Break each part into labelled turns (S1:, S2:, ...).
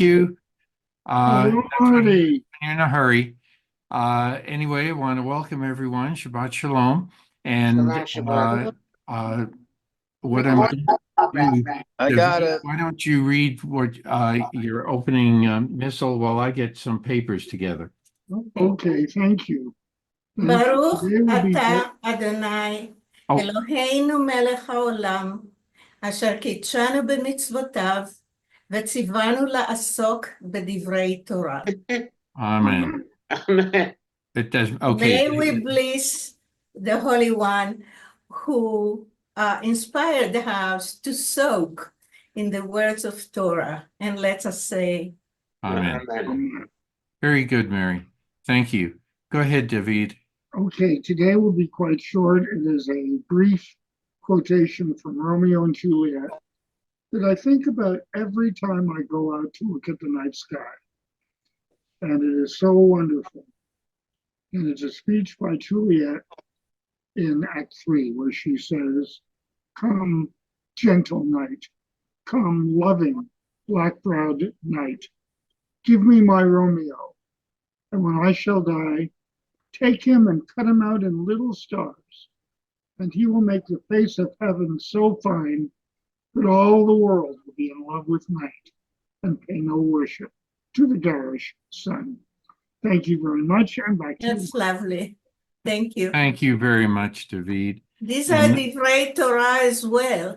S1: Thank you.
S2: Hello,
S1: That's when
S2: Marty.
S1: you're in a hurry. Anyway, I want to welcome everyone. Shabbat Shalom. And uh, what I'm going to do,
S3: I got
S1: David,
S3: it.
S1: why don't you read what your opening missile while I get some papers together?
S2: Okay, thank you.
S4: ברוך
S2: Today will be
S4: אתה, אדוני,
S1: Oh,
S4: אלוהינו מלך העולם, אשר קידשנו במצוותיו, וציוונו לעסוק בדברי תורה.
S1: amen.
S3: Amen.
S1: It does.
S4: May
S1: Okay.
S4: we bless the Holy One who inspired the house to soak in the words of Torah. And let us say,
S1: Amen.
S3: Amen.
S1: Very good, Mary. Thank you. Go ahead, David.
S2: Okay, today will be quite short. It is a brief quotation from Romeo and Juliet that I think about every time I go out to look at the night sky. And it is so wonderful. And it's a speech by Juliet in Act 3, where she says, "Come, gentle night, come, loving, black-browed night, give me my Romeo, and when I shall die, take him and cut him out in little stars, and he will make the face of heaven so fine that all the world will be in love with night and pay no worship to the garish sun." Thank you very much. I'm back to you.
S4: that's lovely. Thank you.
S1: Thank you very much, David.
S4: These are divrei Torah as well.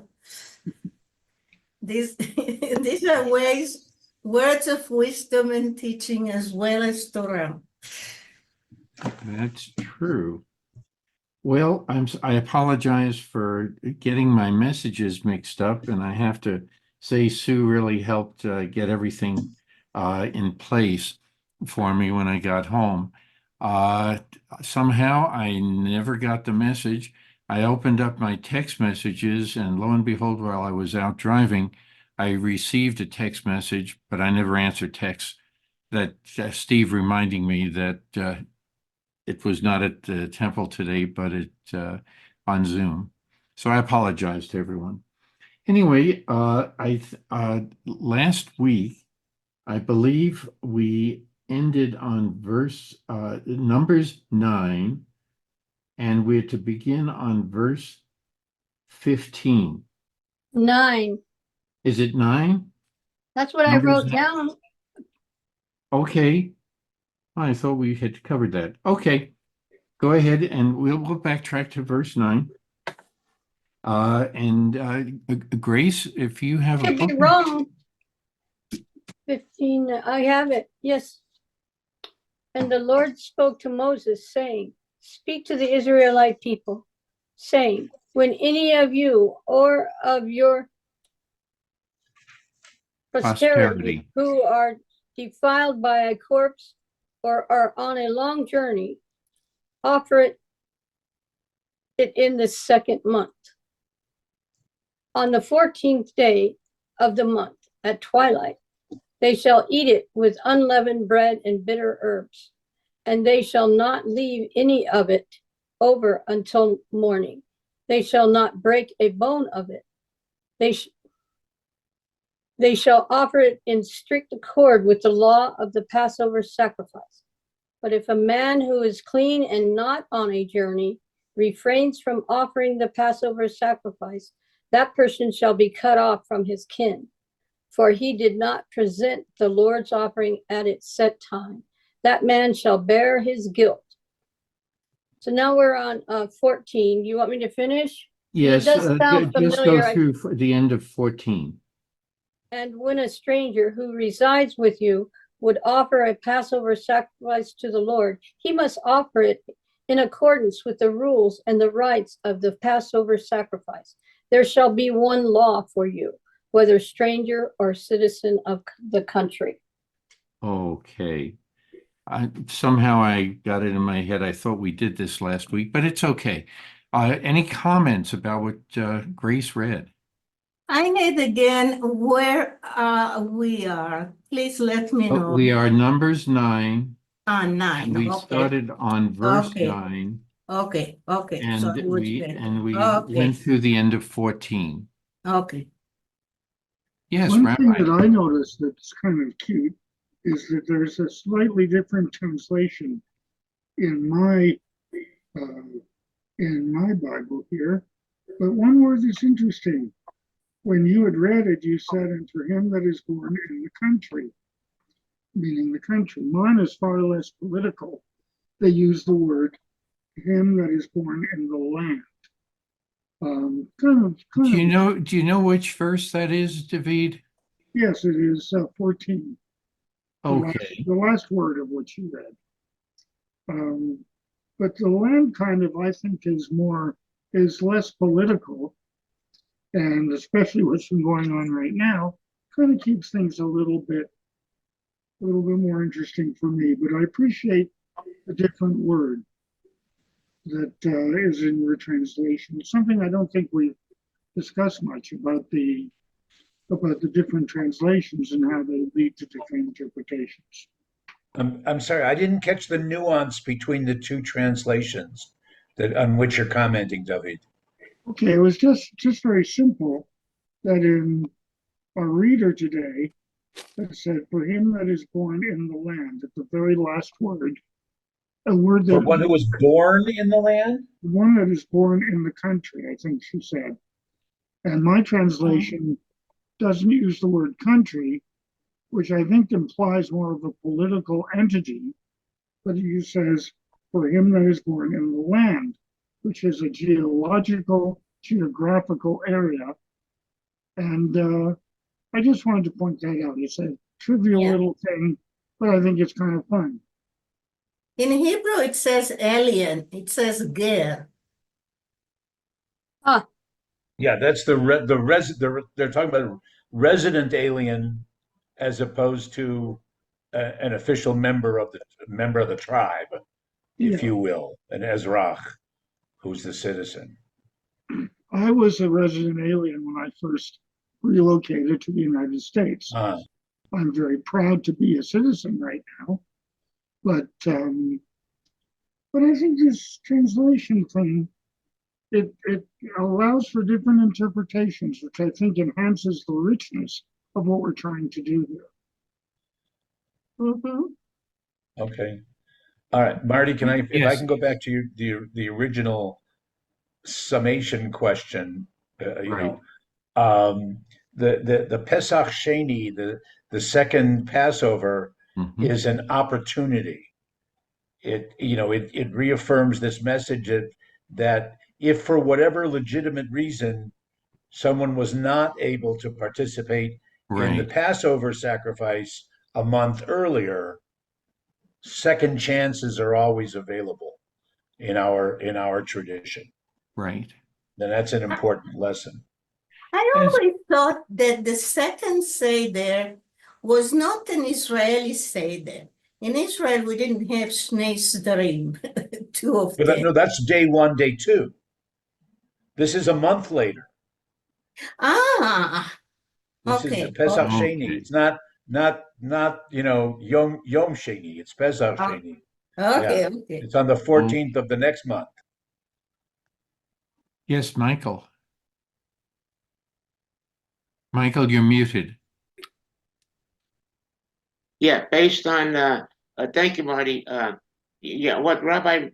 S4: These are words of wisdom and teaching as well as Torah.
S1: That's true. Well, I apologize for getting my messages mixed up, and I have to say Sue really helped get everything in place for me when I got home. Somehow I never got the message. I opened up my text messages, and lo and behold, while I was out driving, I received a text message, but I never answered texts. That Steve reminding me that it was not at the temple today, but on Zoom. So I apologize to everyone. Anyway, last week, I believe we ended on verse Numbers 9, and we're to begin on verse 15.
S5: 9.
S1: Is it 9?
S5: That's what I
S1: Numbers
S5: wrote
S1: 9?
S5: down.
S1: Okay. I thought we had covered that. Okay. Go ahead and we'll backtrack to verse 9. Grace, if you have a
S5: Could be
S1: book.
S5: wrong. 15. I have it. Yes. And the Lord spoke to Moses, saying, "Speak to the Israelite people, saying, when any of you or of your posterity who are defiled by a corpse or are on a long journey, offer it in the second month. On the 14th day of the month at twilight, they shall eat it with unleavened bread and bitter herbs, and they shall not leave any of it over until morning. They shall not break a bone of it. They shall offer it in strict accord with the law of the Passover sacrifice. But if a man who is clean and not on a journey refrains from offering the Passover sacrifice, that person shall be cut off from his kin, for he did not present the Lord's offering at its set time. That man shall bear his guilt." So now we're on 14. You want me to finish?
S1: Yes,
S5: It does sound
S1: just go
S5: familiar.
S1: through for the end of 14.
S5: "And when a stranger who resides with you would offer a Passover sacrifice to the Lord, he must offer it in accordance with the rules and the rites of the Passover sacrifice. There shall be one law for you, whether stranger or citizen of the country."
S1: Okay. Somehow I got it in my head. I thought we did this last week, but it's okay. Any comments about what Grace read?
S4: I need again where we are. Please let me know.
S1: We are Numbers 9.
S4: 9.
S1: We
S4: Okay.
S1: started on verse
S4: Okay.
S1: 9.
S4: Okay.
S1: And
S4: So
S1: we
S4: okay.
S1: went through the end of 14.
S4: Okay.
S1: Yes,
S2: One thing
S1: Rabbi.
S2: that I noticed that's kind of cute is that there's a slightly different translation in my Bible here. But one word that's interesting. When you had read it, you said, "And for him that is born in the country," meaning the country. Mine is far less political. They use the word "him that is born in the land."
S1: Do you know which verse that is, David?
S2: Yes, it is 14.
S1: Okay.
S2: The last word of what you read. But the land kind of, I think, is less political, and especially what's been going on right now, kind of keeps things a little bit more interesting for me. But I appreciate the different word that is in your translation. It's something I don't think we've discussed much about the different translations and how they lead to different interpretations.
S3: I'm sorry, I didn't catch the nuance between the two translations that on which you're commenting, David.
S2: Okay, it was just very simple that in our reader today that said, "For him that is born in the land," at the very last word, a word
S3: For
S2: that
S3: one who was born in the land?
S2: one that is born in the country, I think she said. And my translation doesn't use the word country, which I think implies more of a political entity, but it says, "For him that is born in the land," which is a geographical area. And I just wanted to point that out. It's a trivial
S4: Yeah.
S2: little thing, but I think it's kind of fun.
S4: In Hebrew, it says alien, it says ger.
S3: Yeah, that's they're talking about resident alien as opposed to an official member of the tribe, if
S2: Yeah,
S3: you will, an Ezrach, who's the citizen.
S2: I was a resident alien when I first relocated to the United States.
S3: Uh,
S2: I'm very proud to be a citizen right now, but I think this translation thing it allows for different interpretations, which I think enhances the richness of what we're trying to do here.
S4: Mhm.
S3: okay. All right, Marty, if I
S1: Yes.
S3: can go back to the original summation question,
S1: Right.
S3: the Pesach Sheni, the second Passover,
S1: Mhm.
S3: is an opportunity. It reaffirms this message that if for whatever legitimate reason someone was not able to participate in the
S1: Right.
S3: Passover sacrifice a month earlier, second chances are always available in our tradition.
S1: Right.
S3: And that's an important lesson.
S4: I
S1: As
S4: always thought that the second Seder was not an Israeli Seder. In Israel, we didn't have Shnei Sederim, two of
S3: But
S4: them.
S3: no, that's day one, day two. This is a month later.
S4: Ah,
S3: This is
S4: okay.
S3: Pesach
S4: Okay.
S3: Sheni. It's not Yom Sheni. It's Pesach
S4: Ah,
S3: Sheni.
S4: okay,
S3: Yeah,
S4: okay.
S3: it's on the
S1: oh,
S3: 14th of the next month.
S1: yes, Michael. Michael, you're muted.
S6: Yeah, based on, thank you, Marty. Yeah, what Rabbi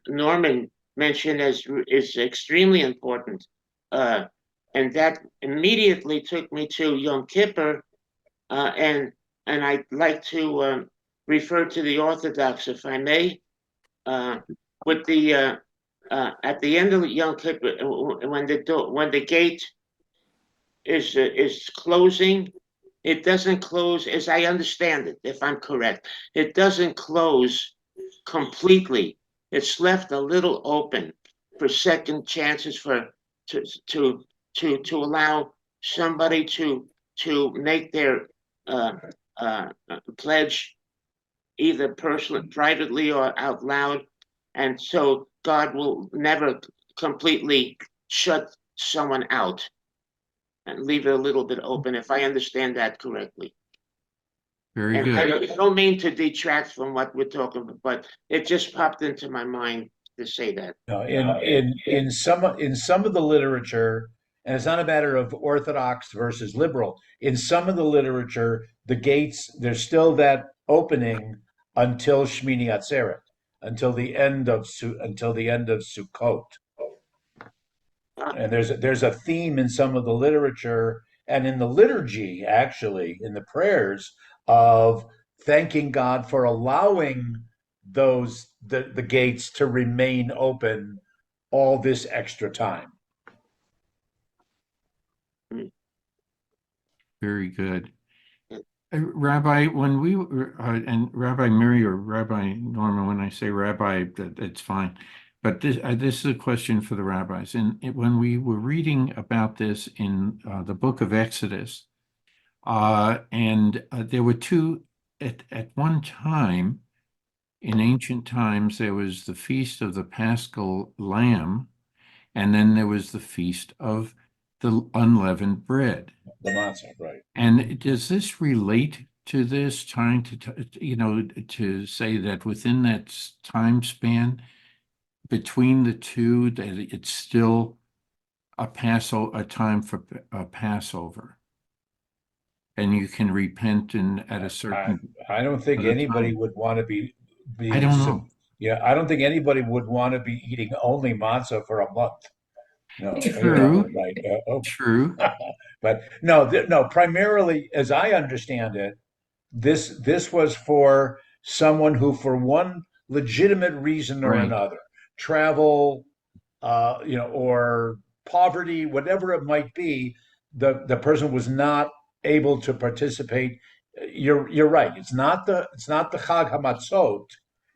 S6: Norman mentioned is extremely important. And that immediately took me to Yom Kippur, and I'd like to refer to the Orthodox, if I may, with the at the end of Yom Kippur, when the gate is closing. It doesn't close, as I understand it, if I'm correct. It doesn't close completely. It's left a little open for second chances to allow somebody to make their pledge either personally, privately, or out loud, and so God will never completely shut someone out and leave it a little bit open, if I understand that correctly.
S1: Very
S6: And
S1: good.
S6: I don't mean to detract from what we're talking about, but it just popped into my mind to say that.
S3: In some of the literature, And it's not a matter of Orthodox versus liberal. In some of the literature, the gates, there's still that opening until Shmini Atzeret, until the end of Sukkot. And there's a theme in some of the literature and in the liturgy, actually, in the prayers, of thanking God for allowing the gates to remain open all this extra time.
S1: Very good. Rabbi, when we were, and Rabbi Mary or Rabbi Norman, when I say Rabbi, it's fine. But this is a question for the rabbis. And when we were reading about this in the book of Exodus, there were two, at one time, in ancient times, there was the feast of the Paschal Lamb, and then there was the feast of the unleavened bread.
S3: The matzah, right?
S1: And does this relate to this, trying to, to say that within that time span between the two, that it's still a time for a Passover, and you can repent at a certain.
S3: I don't think anybody
S1: time.
S3: would want to be
S1: I don't know.
S3: Yeah, I don't think anybody would want to be eating only matzah for a month. No,
S1: True.
S3: right.
S1: True.
S3: But no, primarily, as I understand it, this was for someone who, for one legitimate reason or
S1: Right.
S3: another, travel, or poverty, whatever it might be, the person was not able to participate. You're right. It's not the Chag Hamatzot.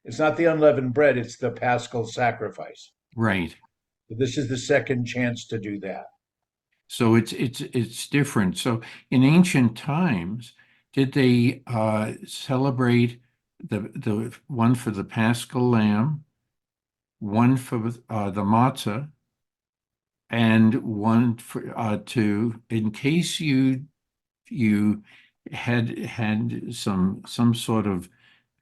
S3: It's not the unleavened bread. It's the Paschal sacrifice.
S1: Right.
S3: This is the second chance to do that.
S1: So it's different. So in ancient times, did they celebrate the one for the Paschal Lamb, one for the matzah, and one for in case you had some sort of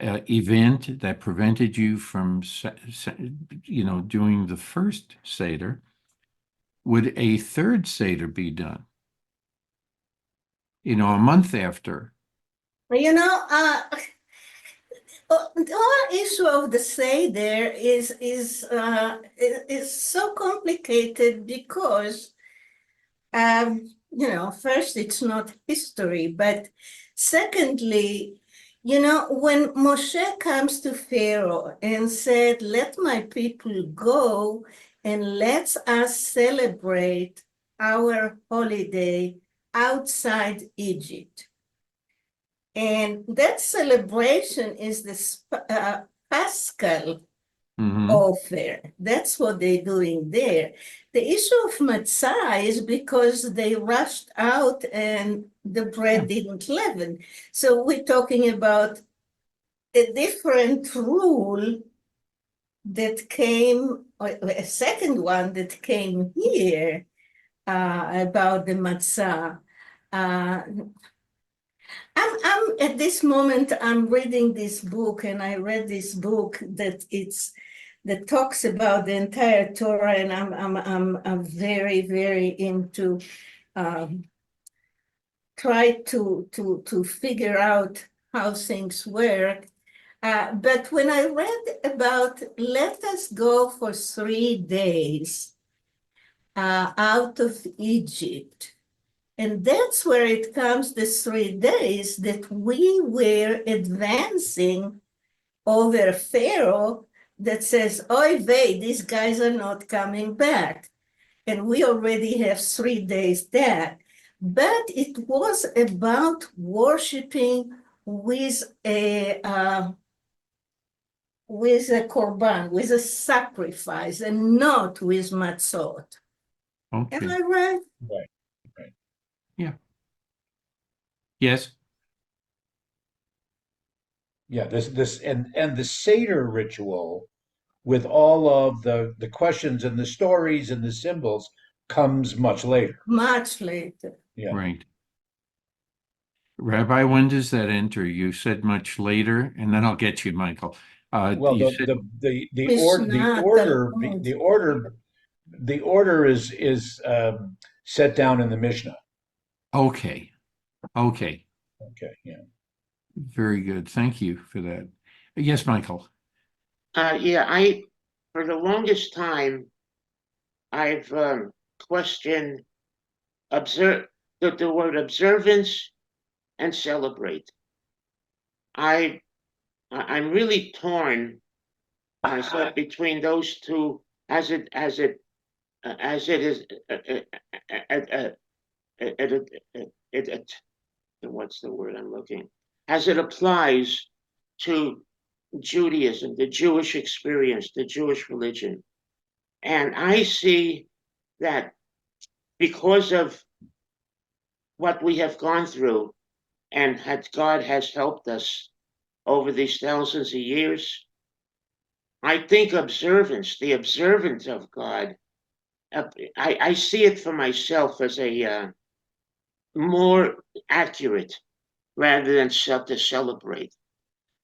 S1: event that prevented you from doing the first Seder, would a third Seder be done? A month after.
S4: The whole issue of the Seder is so complicated because, first, it's not history, but secondly, when Moshe comes to Pharaoh and said, "Let my people go and let us celebrate our holiday outside Egypt." And that celebration is the Paschal offer. That's what they're doing there. The issue of matzah is because they rushed out and the bread didn't leaven. So we're talking about a different rule that came, or a second one that came here about the matzah. I'm at this moment, I'm reading this book, and I read this book that talks about the entire Torah, and I'm very, very into try to figure out how things work. But when I read about let us go for 3 days out of Egypt, and that's where it comes, the 3 days that we were advancing over Pharaoh that says, oy vey, these guys are not coming back. And we already have 3 days there. But it was about worshiping with a korban, with a sacrifice, and not with matzot.
S1: Okay.
S4: Am I right?
S3: Right.
S1: Yeah. Yes.
S3: Yeah, this and the Seder ritual, with all of the questions and the stories and the symbols, comes much later.
S4: Much later.
S3: Yeah.
S1: Right. Rabbi, when does that enter? You said much later, and then I'll get you, Michael.
S3: Well,
S1: you
S3: the order is set down in the Mishnah.
S1: Okay. Okay.
S3: Okay, yeah.
S1: Very good. Thank you for that. Yes, Michael.
S6: Yeah, for the longest time, I've questioned the word observance and celebrate. I'm really torn myself between those two as it is what's the word I'm looking, as it applies to Judaism, the Jewish experience, the Jewish religion. And I see that because of what we have gone through and God has helped us over these thousands of years, I think the observance of God, I see it for myself as a more accurate rather than to celebrate.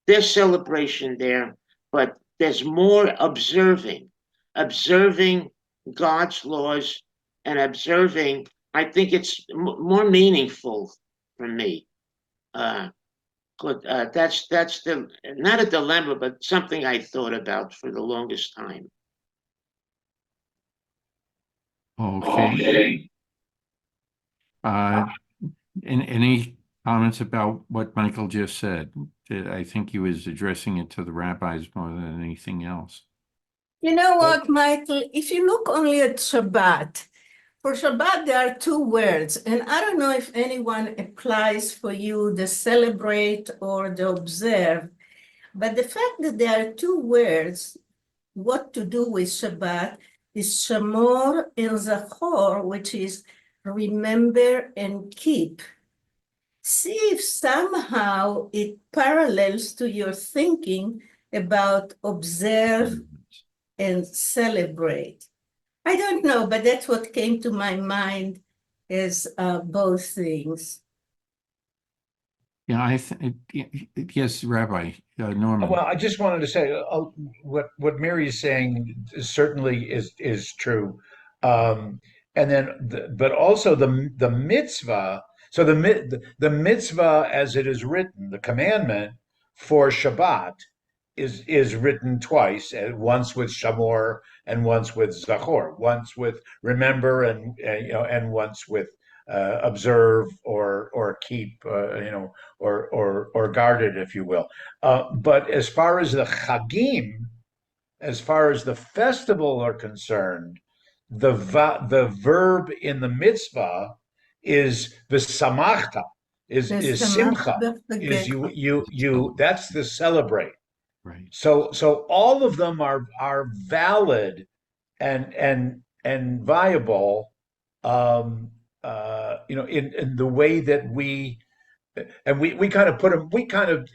S6: There's celebration there, but there's more observing God's laws and observing. I think it's more meaningful for me. That's the not a dilemma, but something I thought about for the longest time.
S1: Okay. And any comments about what Michael just said? I think he was addressing it to the rabbis more than anything else.
S4: You know what, Michael? If you look only at Shabbat, for Shabbat there are two words, and I don't know if anyone applies for you the celebrate or the observe, but the fact that there are two words, what to do with Shabbat, is Shamor and Zachor, which is remember and keep. See if somehow it parallels to your thinking about observe and celebrate. I don't know, but that's what came to my mind as both things.
S1: Yeah, yes, Rabbi Norman.
S3: Well, I just wanted to say what Mary is saying certainly is true, and then but also the mitzvah. So the mitzvah as it is written, the commandment for Shabbat is written twice, once with Shamor and once with Zachor, once with remember and once with observe or keep, or guarded, if you will. But as far as the Chagim, as far as the festival are concerned, the verb in the mitzvah is v'samachta, is simcha, is you that's the celebrate.
S1: Right.
S3: So all of them are valid and viable, in the way that we kind of put them,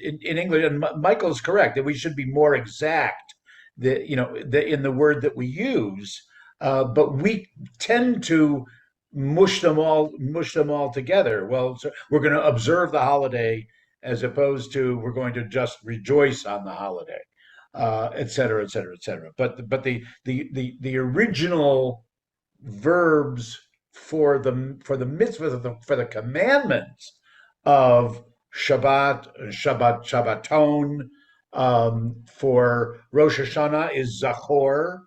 S3: in English, and Michael's correct that we should be more exact in the word that we use, but we tend to mush them all together. Well, so we're going to observe the holiday as opposed to we're going to just rejoice on the holiday, et cetera, et cetera, et cetera. But the original verbs for the mitzvah, for the commandments of Shabbaton, for Rosh Hashanah is Zachor,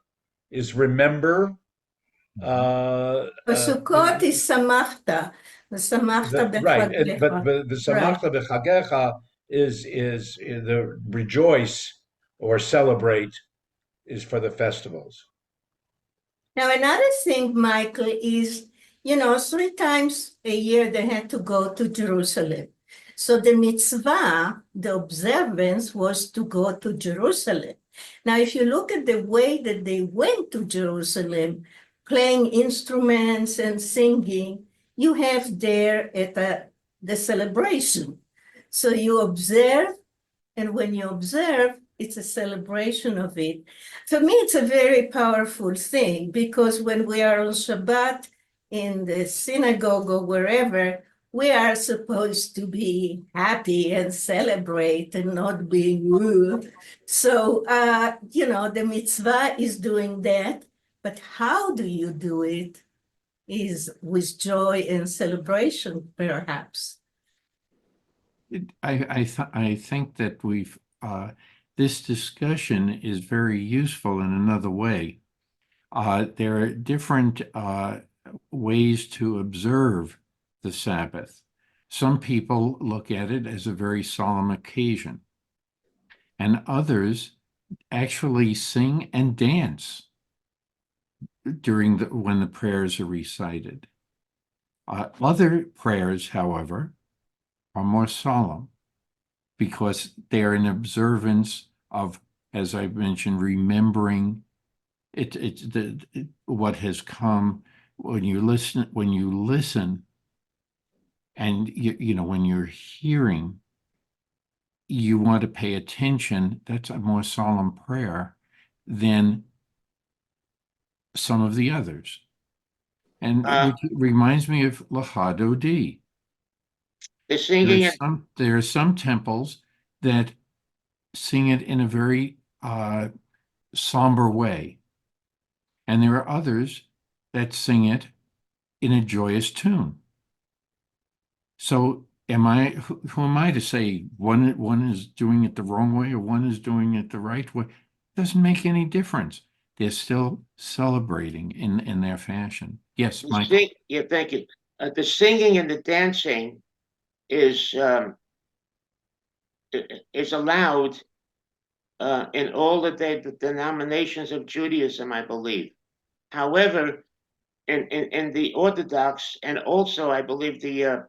S3: is remember.
S4: For Sukkot is Samachta.
S3: Right, but the Samachta b'chagecha is the rejoice or celebrate is for the festivals.
S4: Now, another thing, Michael, is, 3 times a year they had to go to Jerusalem. So the mitzvah, the observance, was to go to Jerusalem. Now, if you look at the way that they went to Jerusalem, playing instruments and singing, you have there at the celebration. So you observe, and when you observe, it's a celebration of it. For me, it's a very powerful thing, because when we are on Shabbat in the synagogue or wherever, we are supposed to be happy and celebrate and not being rude. So, the mitzvah is doing that, but how do you do it? is with joy and celebration, perhaps.
S1: I think that this discussion is very useful in another way. There are different ways to observe the Sabbath. Some people look at it as a very solemn occasion, and others actually sing and dance when the prayers are recited. Other prayers, however, are more solemn because they are an observance of, as I mentioned, remembering what has come. When you listen, and when you're hearing, you want to pay attention. That's a more solemn prayer than some of the others. And which reminds me of Lahado D.
S6: The singing and
S1: There are some temples that sing it in a very somber way, and there are others that sing it in a joyous tune. So who am I to say one is doing it the wrong way or one is doing it the right way? Doesn't make any difference. They're still celebrating in their fashion. Yes, Michael.
S6: yeah, thank you. The singing and the dancing is allowed in all the denominations of Judaism, I believe. However, in the Orthodox and also I believe the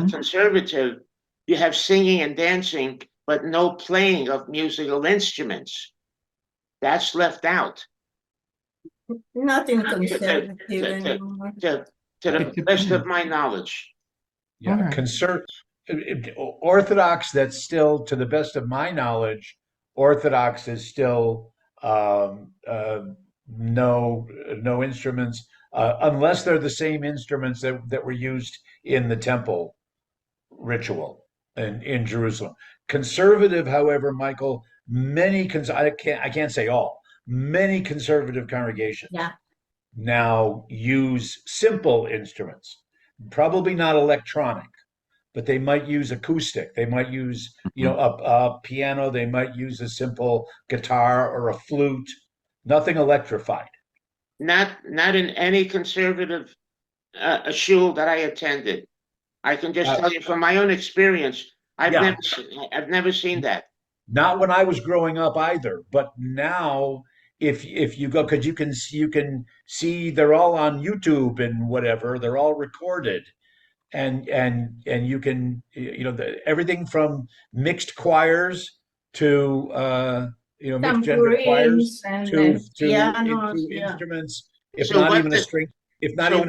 S6: conservative, you have singing and dancing, but no playing of musical instruments. That's left out.
S4: Not in
S6: To,
S4: conservative
S6: to,
S4: anymore.
S6: to the best of my knowledge.
S3: Yeah,
S1: All right.
S3: Orthodox, that's still, to the best of my knowledge, Orthodox is still no instruments, unless they're the same instruments that were used in the temple ritual in Jerusalem. Conservative, however, Michael, I can't say all, many conservative congregations
S4: Yeah.
S3: now use simple instruments, probably not electronic, but they might use acoustic. They might use, a piano. They might use a simple guitar or a flute. Nothing electrified.
S6: Not in any conservative shul that I attended. I can just tell you from my own experience. I've
S3: Yeah.
S6: never seen that.
S3: Not when I was growing up either, but now if you go, because you can see they're all on YouTube and whatever, they're all recorded, and you can, everything from mixed choirs to mixed gender choirs
S4: Tambourines and
S3: to
S4: pianos, yeah.
S3: instruments, if
S6: So
S3: not
S6: what
S3: even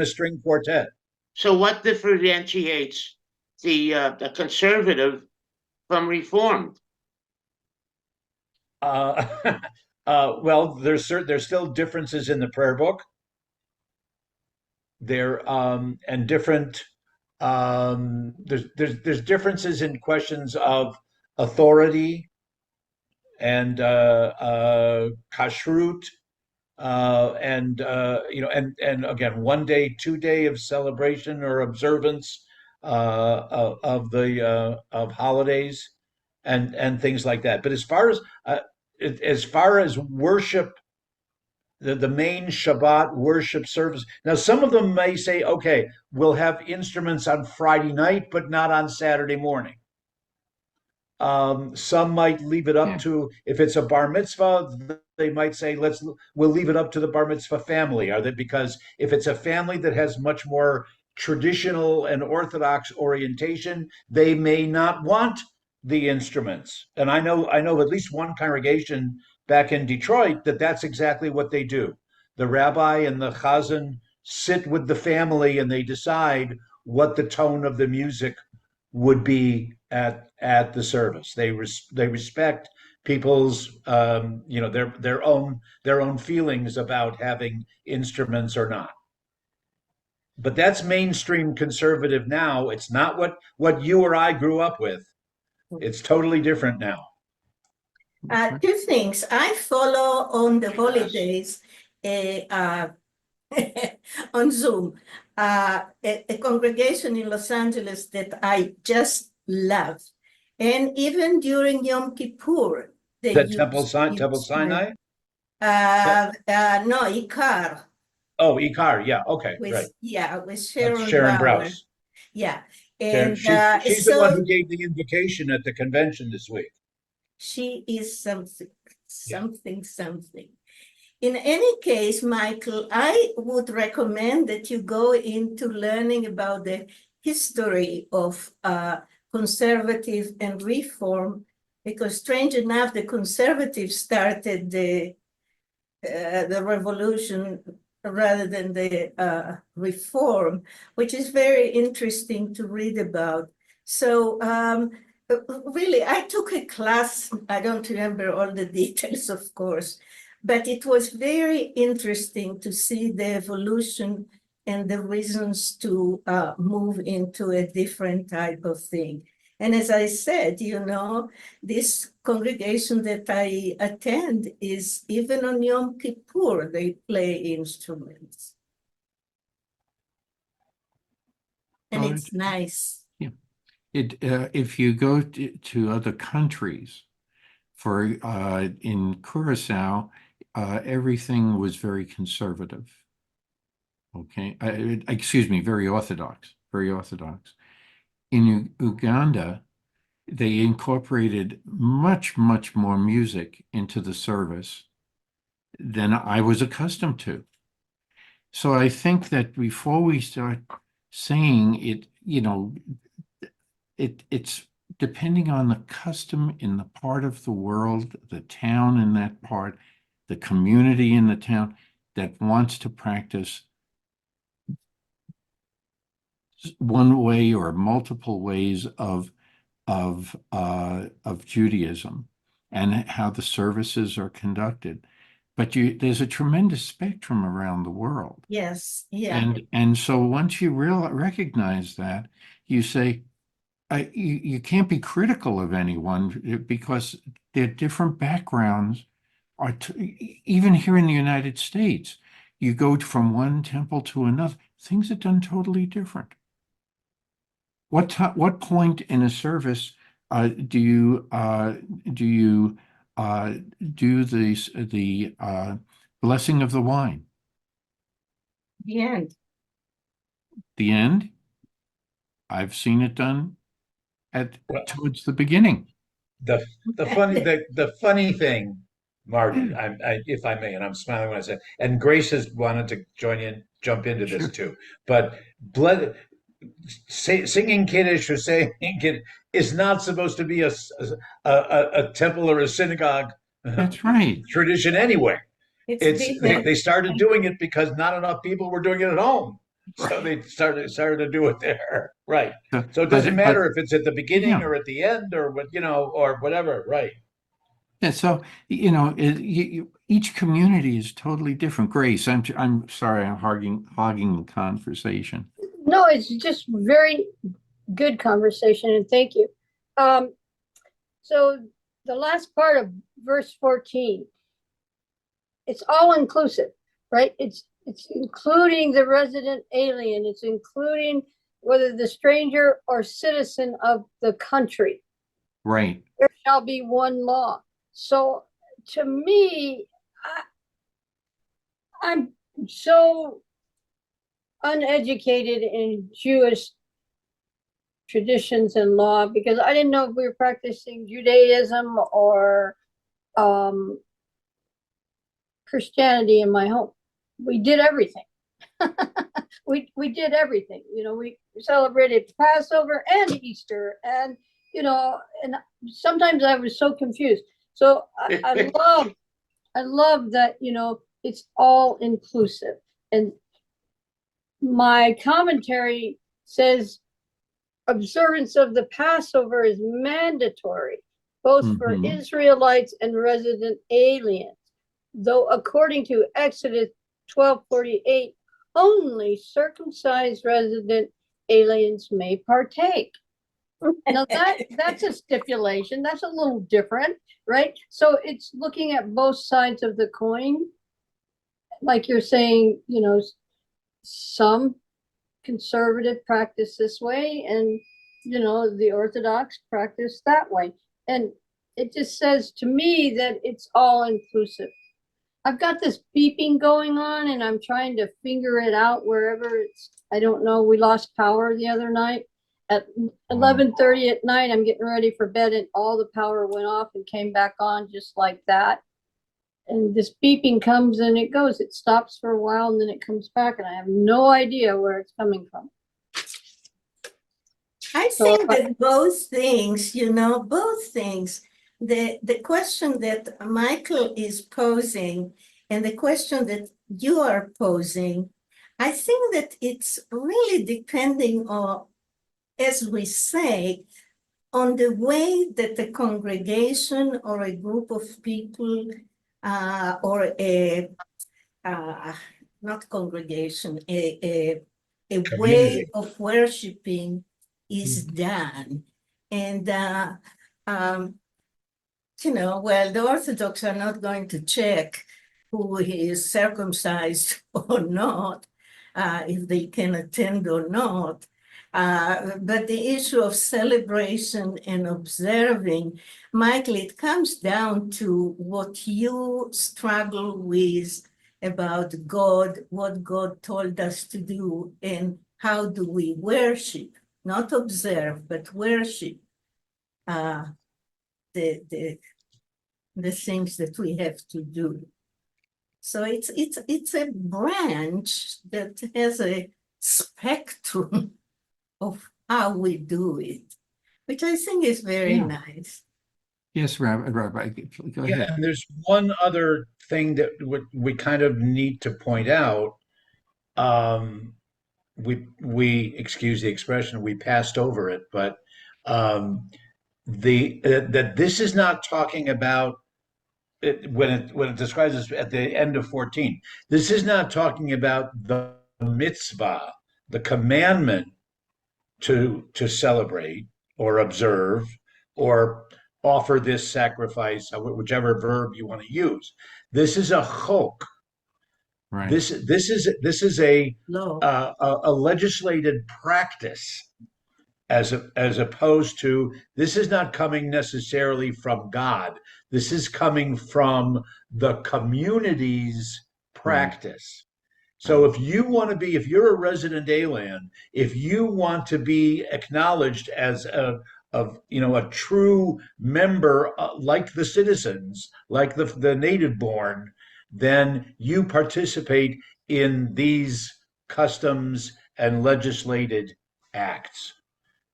S3: a string, quartet.
S6: So what differentiates the conservative from reformed?
S3: Well, there's still differences in the prayer book. There and different there's differences in questions of authority and kashrut, and again, 1 day, 2 day of celebration or observance of the of holidays and things like that. But as far as worship, the main Shabbat worship service. Now, some of them may say, okay, we'll have instruments on Friday night, but not on Saturday morning. Some might leave it up to, if it's a bar mitzvah, they might say, we'll leave it up to the bar mitzvah family. Because if it's a family that has much more traditional and Orthodox orientation, they may not want the instruments. And I know at least one congregation back in Detroit that's exactly what they do. The rabbi and the chazan sit with the family and they decide what the tone of the music would be at the service. They respect people's their own feelings about having instruments or not. But that's mainstream conservative now. It's not what you or I grew up with. It's totally different now.
S4: Two things. I follow on the holidays a on Zoom, a congregation in Los Angeles that I just love. And even during Yom Kippur, they
S3: The Temple
S4: use
S3: Sinai?
S4: no, Ikar
S3: Oh, Ikar. Yeah. Okay. Right.
S4: with
S3: That's
S4: Sharon
S3: Sharon
S4: Bauer.
S3: Brous.
S4: Yeah.
S3: Sharon,
S4: And
S3: she's the one
S4: so
S3: who gave the invocation at the convention this week.
S4: she is something,
S3: Yeah.
S4: something. In any case, Michael, I would recommend that you go into learning about the history of conservative and reform, because strange enough, the conservatives started the revolution rather than the reform, which is very interesting to read about. So really, I took a class, I don't remember all the details, of course, but it was very interesting to see the evolution and the reasons to move into a different type of thing. And as I said, this congregation that I attend is even on Yom Kippur, they play instruments. And
S1: Well,
S4: it's nice.
S1: if you go to other countries, in Curacao, everything was very conservative. Okay, excuse me, very orthodox, very orthodox. In Uganda, they incorporated much, much more music into the service than I was accustomed to. So I think that before we start saying it, it's depending on the custom in the part of the world, the town in that part, the community in the town that wants to practice one way or multiple ways of Judaism and how the services are conducted. But there's a tremendous spectrum around the world.
S4: Yes, yeah.
S1: And so once you recognize that, you say, you can't be critical of anyone because their different backgrounds are, even here in the United States, you go from one temple to another, things are done totally different. What point in a service do you do the blessing of the wine?
S4: The end.
S1: The end? I've seen it done
S3: Well,
S1: towards the beginning.
S3: the the funny thing, Margaret, if I may, and I'm smiling when I say, and Grace has wanted to jump into this
S1: Sure.
S3: too, but singing Kiddush or saying Kiddush is not supposed to be a temple or a synagogue
S1: That's right.
S3: tradition anyway.
S4: It's
S3: They
S4: different.
S3: started doing it because not enough people were doing it at home. So
S1: Right.
S3: they started to do it there. Right. So it doesn't
S1: But
S3: matter if it's at the beginning
S1: yeah.
S3: or at the end or what, or whatever. Right.
S1: Yeah, so each community is totally different. Grace, I'm sorry, I'm hogging the conversation.
S5: No, it's just very good conversation, and thank you. So the last part of verse 14, it's all inclusive, right? It's including the resident alien. It's including whether the stranger or citizen of the country.
S1: Right.
S5: There shall be one law. So to me, I'm so uneducated in Jewish traditions and law because I didn't know if we were practicing Judaism or Christianity in my home. We did everything. we did everything. We celebrated Passover and Easter, and and sometimes I was so confused. So I love that it's all inclusive. And my commentary says observance of the Passover is mandatory, both for Israelites and resident aliens. Though according to Exodus 12:48, only circumcised resident aliens may partake. Now that's a stipulation. That's a little different, right? So it's looking at both sides of the coin. like you're saying, some conservative practice this way and, the Orthodox practice that way. And it just says to me that it's all inclusive. I've got this beeping going on and I'm trying to figure it out wherever it's, I don't know, we lost power the other night. At 11:30 at night, I'm getting ready for bed and all the power went off and came back on just like that. And this beeping comes and it goes. It stops for a while and then it comes back and I have no idea where it's coming from.
S4: I
S5: So
S4: think that both things, both things, the question that Michael is posing and the question that you are posing, I think that it's really depending on, as we say, on the way that the congregation or a group of people or a not congregation, a way
S3: Community.
S4: of worshiping is done. And, well, the Orthodox are not going to check who is circumcised or not, if they can attend or not. But the issue of celebration and observing, Michael, it comes down to what you struggle with about God, what God told us to do, and how do we worship, not observe, but worship the things that we have to do. So it's a branch that has a spectrum of how we do it, which I think is very nice.
S1: Yes, Rabbi, go
S3: Yeah,
S1: ahead.
S3: and there's one other thing that we kind of need to point out. We excuse the expression, we passed over it, but um, that this is not talking about it when it describes this at the end of 14. This is not talking about the mitzvah, the commandment to celebrate or observe or offer this sacrifice, whichever verb you want to use. This is a chok.
S1: Right.
S3: This is a
S4: No,
S3: a legislated practice as opposed to, this is not coming necessarily from God. This is coming from the community's practice. So if you're a resident alien, if you want to be acknowledged as a true member, like the citizens, like the native born, then you participate in these customs and legislated acts.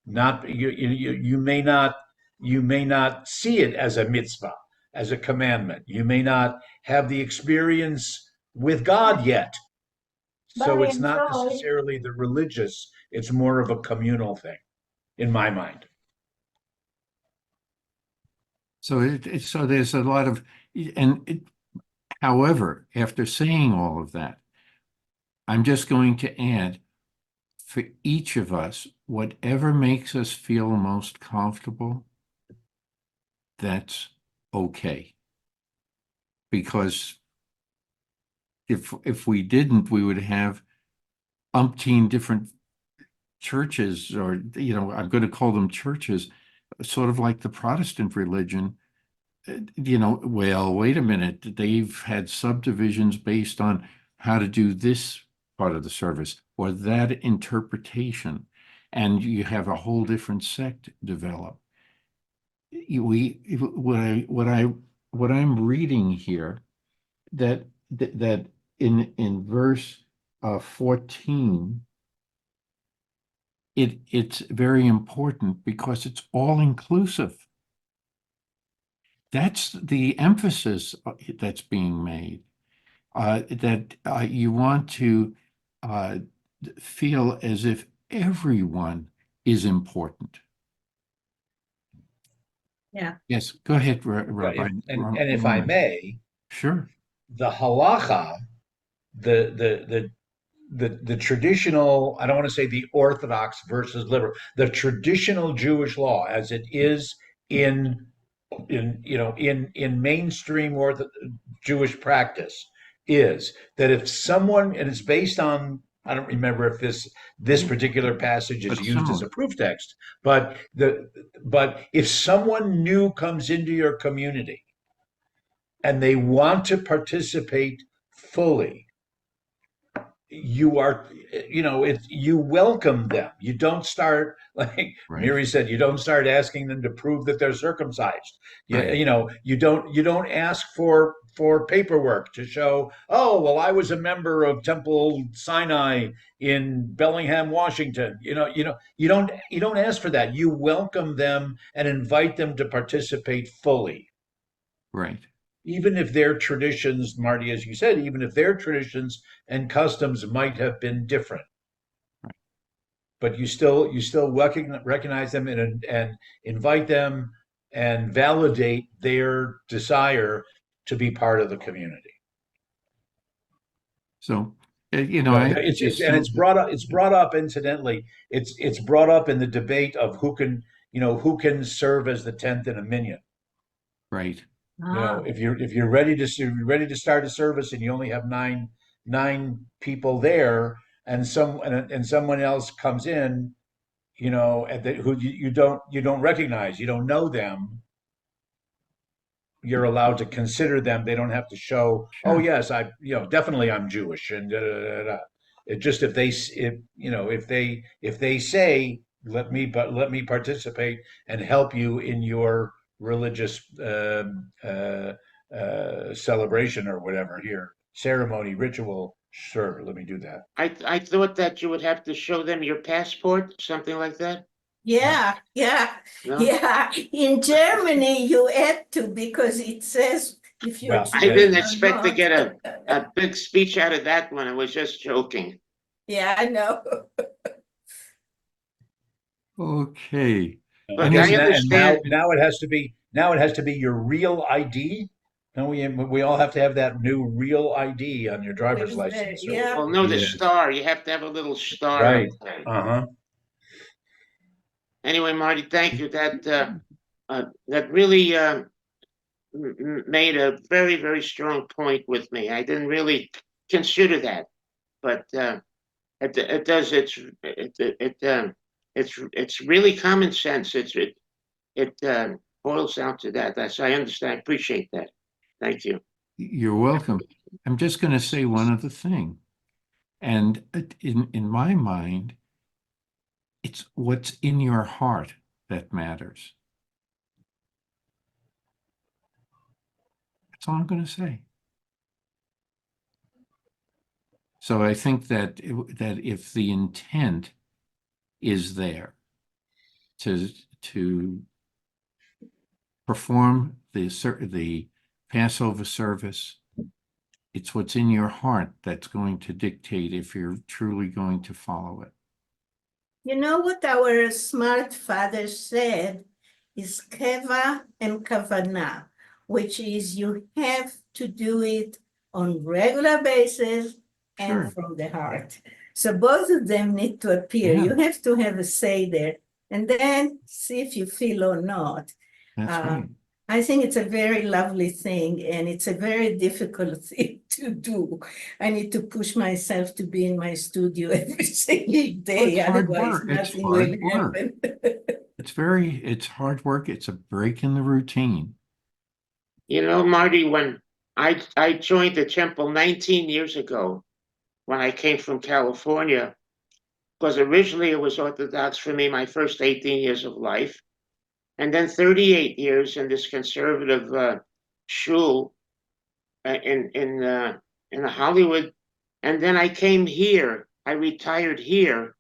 S3: Not you may not see it as a mitzvah, as a commandment. You may not have the experience with God yet.
S4: but
S3: So
S4: I
S3: it's not
S4: enjoy.
S3: necessarily the religious, it's more of a communal thing, in my mind.
S1: So there's a lot of, however, after saying all of that, I'm just going to add, for each of us, whatever makes us feel most comfortable, that's okay. Because if we didn't, we would have umpteen different churches, or, I'm going to call them churches, sort of like the Protestant religion. Well, wait a minute, they've had subdivisions based on how to do this part of the service or that interpretation, and you have a whole different sect develop. What I'm reading here, that in verse 14, it's very important because it's all inclusive. That's the emphasis that's being made, that you want to feel as if everyone is important.
S4: Yeah.
S1: Yes, go ahead, Rabbi.
S3: And if I may,
S1: Sure.
S3: the halacha, the traditional, I don't want to say the Orthodox versus liberal, the traditional Jewish law as it is in mainstream Jewish practice, is that if someone, and it's based on, I don't remember if this particular passage is
S1: But
S3: used as
S1: similar.
S3: a proof text, but if someone new comes into your community and they want to participate fully, you are, you welcome them. You don't start, like
S1: Right.
S3: Miri said, you don't start asking them to prove that they're circumcised.
S1: Right.
S3: You don't ask for paperwork to show, oh well, I was a member of Temple Sinai in Bellingham, Washington. You don't ask for that. You welcome them and invite them to participate fully,
S1: Right.
S3: even if their traditions, Marty, as you said, even if their traditions and customs might have been different,
S1: Right.
S3: but you still recognize them and invite them and validate their desire to be part of the community.
S1: So, I
S3: It's brought up. It's brought up incidentally. It's brought up in the debate of who can serve as the tenth in a minyan.
S1: right.
S3: If you're ready to start a service and you only have nine people there, and someone else comes in, who you don't recognize, you don't know them, you're allowed to consider them. They don't have to show, oh
S1: Sure.
S3: yes, definitely I'm Jewish, and da, da, da, da. It just, if they say, let me participate and help you in your religious celebration or whatever, here, ceremony, ritual, sure, let me do that.
S6: I thought that you would have to show them your passport, something like that.
S4: Yeah, yeah,
S6: No,
S4: yeah. In Germany, you had to because it says if you're
S3: Well,
S6: I
S4: Jewish
S6: didn't
S4: or
S6: expect to
S4: not.
S6: get a big speech out of that one. I was just joking.
S4: Yeah, I know.
S1: Okay.
S6: But
S3: I guess
S6: I
S3: and now
S6: understand.
S3: it has to be your real ID. And we all have to have that new real ID on your driver's
S4: With the-
S3: license.
S4: yeah.
S6: Well, no, the
S1: Yes.
S6: star. You have to have a little star up
S3: Right.
S6: there.
S3: Uh-huh.
S6: Anyway, Marty, thank you. That really made a very, very strong point with me. I didn't really consider that, but it does. It's really common sense. It boils down to that. I understand. I appreciate that. Thank you.
S1: You're welcome. I'm just going to say one other thing. And in my mind, it's what's in your heart that matters. That's all I'm going to say. So I think that if the intent is there to perform the Passover service, it's what's in your heart that's going to dictate if you're truly going to follow it.
S4: You know what our smart father said is keva and kavana, which is you have to do it on regular basis and
S1: Sure.
S4: from the heart. So both of them need to appear.
S1: Yeah.
S4: You have to have a say there, and then see if you feel or not.
S1: That's right.
S4: I think it's a very lovely thing, and it's a very difficult thing to do. I need to push myself to be in my studio every single day,
S1: It's hard
S4: otherwise
S1: work. It's
S4: nothing
S1: hard
S4: will
S1: work.
S4: happen.
S1: It's hard work. It's a break in the routine.
S6: You know, Marty, when I joined the temple 19 years ago, when I came from California, because originally it was Orthodox for me my first 18 years of life, and then 38 years in this conservative shul in Hollywood, and then I came here. I retired here,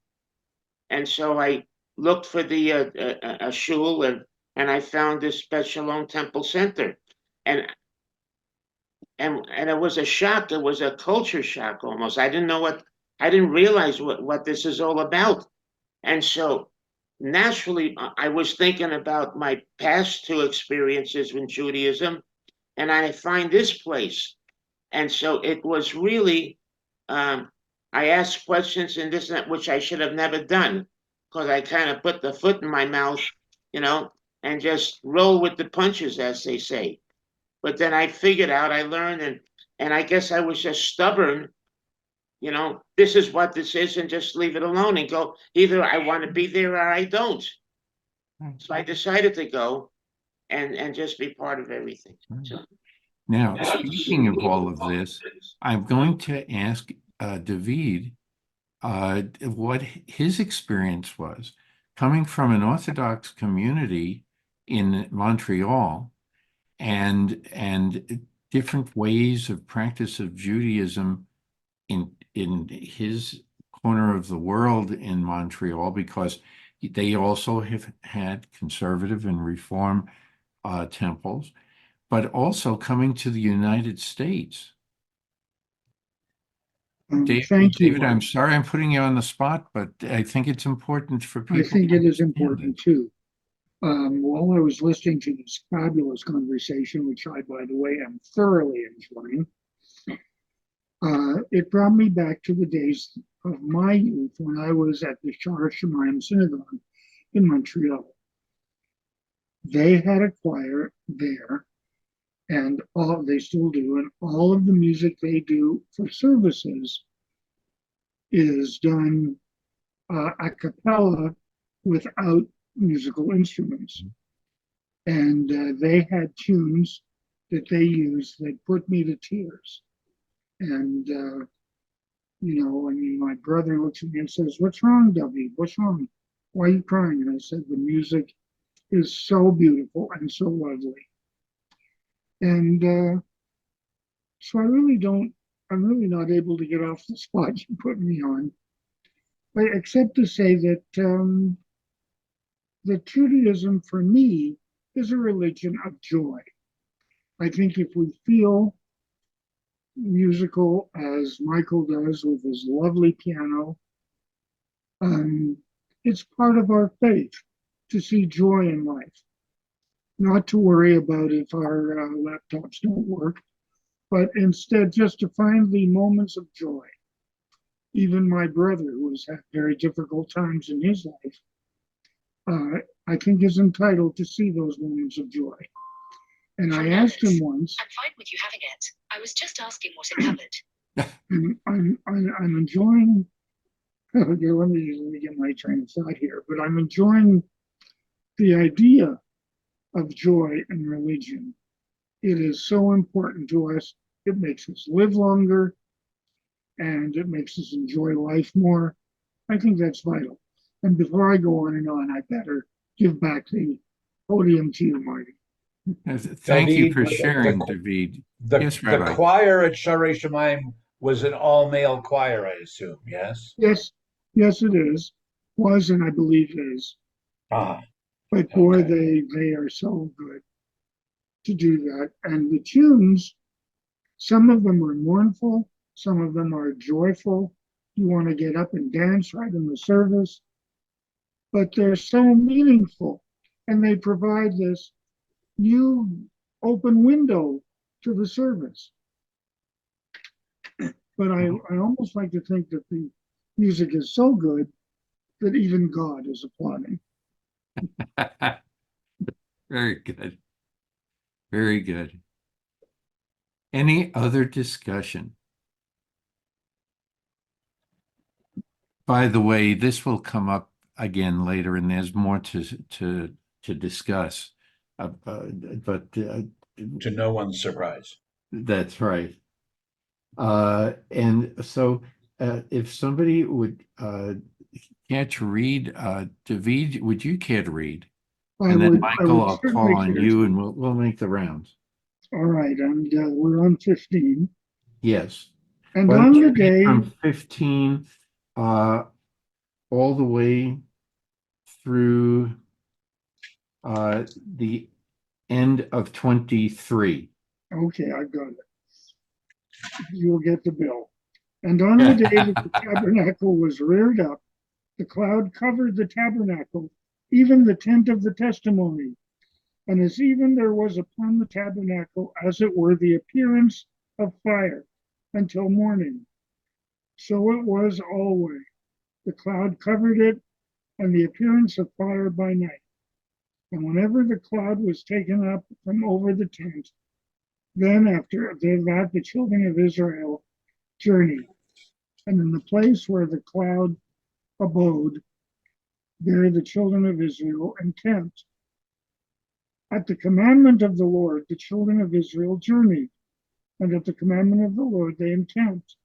S6: and so I looked for the a shul, and I found this Bet Shalom Temple Center, and and it was a shock. It was a culture shock almost. I didn't realize what this is all about, and so naturally I was thinking about my past two experiences in Judaism, and I find this place. And so it was really, I asked questions and this and that, which I should have never done, because I kind of put the foot in my mouth, and just roll with the punches, as they say. But then I figured out, I learned, and And I guess I was just stubborn, this is what this is, and just leave it alone and go, either I want to be there or I don't. So I decided to go and just be part of everything. So,
S1: Now, speaking of all of this, I'm going to ask David what his experience was coming from an Orthodox community in Montreal and different ways of practice of Judaism in his corner of the world in Montreal, because they also have had conservative and reform temples, but also coming to the United States.
S2: Thank you.
S1: David, I'm sorry I'm putting you on the spot, but I think it's important for people.
S2: I think
S1: to
S2: it is
S1: understand
S2: important too. While I was listening to this fabulous conversation, which I, by the way, am thoroughly enjoying, it brought me back to the days of my youth when I was at the Torah Synagogue in Montreal. They had a choir there, and they still do, and all of the music they do for services is done a cappella without musical instruments. And they had tunes that they used that put me to tears. And, my brother looks at me and says, "What's wrong, David? What's wrong? Why are you crying?" And I said, "The music is so beautiful and so lovely." And so I'm really not able to get off the spot you put me on, but except to say that that Judaism for me is a religion of joy. I think if we feel musical as Michael does with his lovely piano, it's part of our faith to see joy in life, not to worry about if our laptops don't work, but instead just to find the moments of joy. Even my brother, who has had very difficult times in his life, I think is entitled to see those moments of joy. And I asked him once.
S7: I'm fine with you having it. I was just asking what it covered.
S2: I'm enjoying. Okay, let me get my train of thought here. But I'm enjoying the idea of joy in religion. It is so important to us. It makes us live longer, and it makes us enjoy life more. I think that's vital. And before I go on and on, I better give back the podium to you, Marty.
S1: Thank you
S3: David,
S1: for sharing, David.
S3: The,
S1: Yes,
S3: the
S1: Rabbi.
S3: choir at Sharei Shemaim was an all-male choir, I assume, yes?
S2: Yes, it is. Was, and I believe is.
S3: Ah,
S2: But boy,
S3: okay.
S2: they are so good to do that. And the tunes, some of them are mournful, some of them are joyful. You want to get up and dance right in the service, but they're so meaningful, and they provide this new open window to the service. But I almost like to think that the music is so good that even God is applauding.
S1: Very good. Very good. Any other discussion? By the way, this will come up again later, and there's more to discuss. But
S3: To no one's surprise.
S1: that's right. And so, if somebody would care to read, David, would you care to read? And then Michael, I'll call on you, and we'll make the rounds.
S2: All right, and we're on 15.
S1: Yes.
S2: And
S1: Why
S2: on
S1: don't you
S2: the
S1: read
S2: day,
S1: from 15 all the way through the end of 23.
S2: okay, I've got it. You'll get the bill. And on the day that the tabernacle was reared up, the cloud covered the tabernacle, even the tent of the testimony. And as even there was upon the tabernacle, as it were, the appearance of fire until morning. So it was always. The cloud covered it, and the appearance of fire by night. And whenever the cloud was taken up from over the tent, Then after that, the children of Israel journeyed, and in the place where the cloud abode, there the children of Israel encamped. At the commandment of the Lord, the children of Israel journeyed, and at the commandment of the Lord they encamped.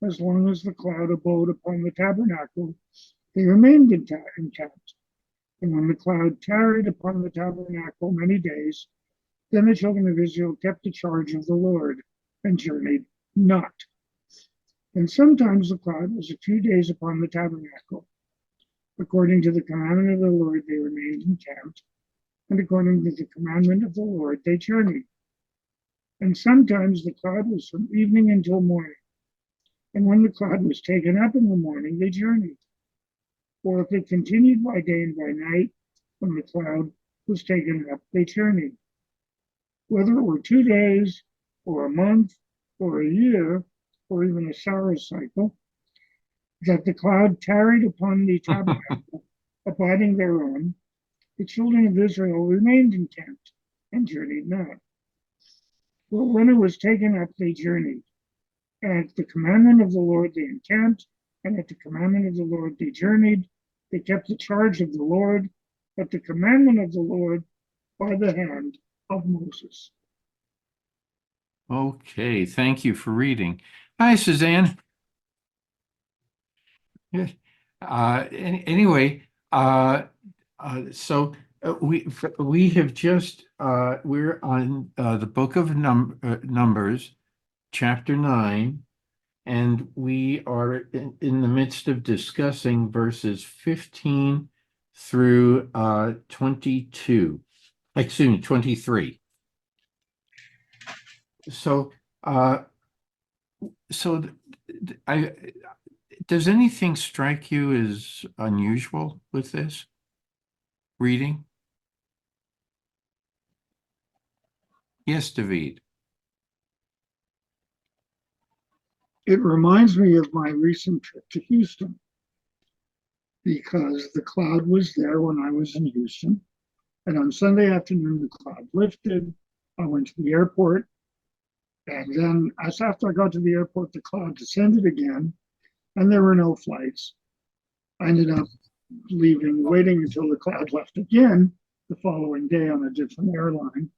S2: As long as the cloud abode upon the tabernacle, they remained encamped. And when the cloud tarried upon the tabernacle many days, then the children of Israel kept the charge of the Lord and journeyed not. And sometimes the cloud was a few days upon the tabernacle. According to the commandment of the Lord, they remained encamped, and according to the commandment of the Lord, they journeyed. And sometimes the cloud was from evening until morning. And when the cloud was taken up in the morning, they journeyed. Or if it continued by day and by night, when the cloud was taken up, they journeyed. Whether it were 2 days, or a month, or a year, or even a solar cycle, that the cloud tarried upon the tabernacle, abiding thereon, the children of Israel remained encamped and journeyed not. But when it was taken up, they journeyed. And at the commandment of the Lord, they encamped, and at the commandment of the Lord, they journeyed. They kept the charge of the Lord at the commandment of the Lord by the hand of Moses.
S1: Okay, thank you for reading. Hi, Suzanne. Yeah. Anyway, so we have just we're on the book of Numbers, chapter 9, and we are in the midst of discussing verses 15 through 22. Excuse me, 23. So I does anything strike you as unusual with this reading? Yes, David.
S2: It reminds me of my recent trip to Houston because the cloud was there when I was in Houston. And on Sunday afternoon, the cloud lifted. I went to the airport. And then, as after I got to the airport, the cloud descended again, and there were no flights. I ended up waiting until the cloud left again the following day on a different airline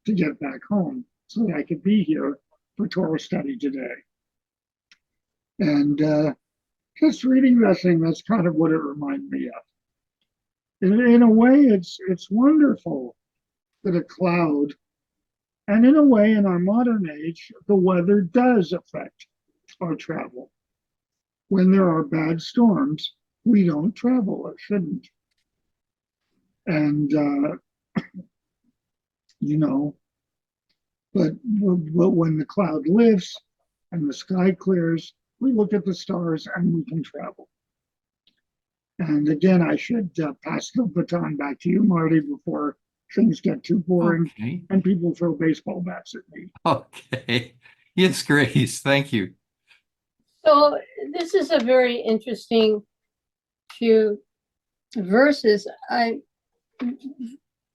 S2: to get back home so that I could be here for Torah study today. And just reading that thing, that's kind of what it reminded me of. In a way, it's wonderful that a cloud, and in a way, in our modern age, the weather does affect our travel. When there are bad storms, we don't travel or shouldn't. And, but when the cloud lifts and the sky clears, we look at the stars and we can travel. And again, I should pass the baton back to you, Marty, before things get too boring and people throw baseball bats at me.
S1: Okay. Yes, Grace, thank you.
S5: So this is a very interesting few verses.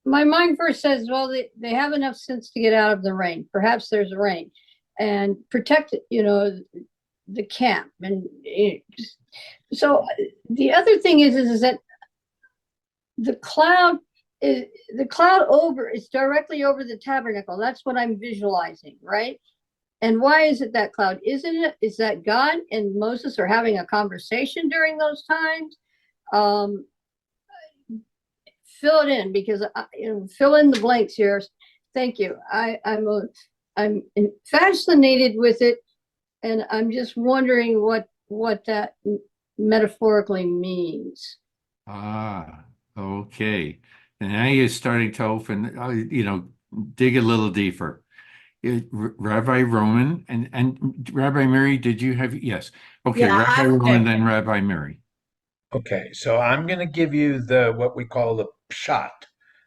S5: My mind first says, well, they have enough sense to get out of the rain. Perhaps there's rain and protect, the camp. And so the other thing is that the cloud is directly over the tabernacle. That's what I'm visualizing, right? And why is it that cloud? Is that God and Moses are having a conversation during those times? Fill it in, because fill in the blanks here. Thank you. I'm fascinated with it, and I'm just wondering what that metaphorically means.
S1: Okay. And now you're starting to open, dig a little deeper. Rabbi Roman and Rabbi Mary, did you have? Yes. Okay,
S4: Yeah,
S1: Rabbi Roman, then Rabbi Mary.
S3: Okay, so I'm going to give you what we call the pshat,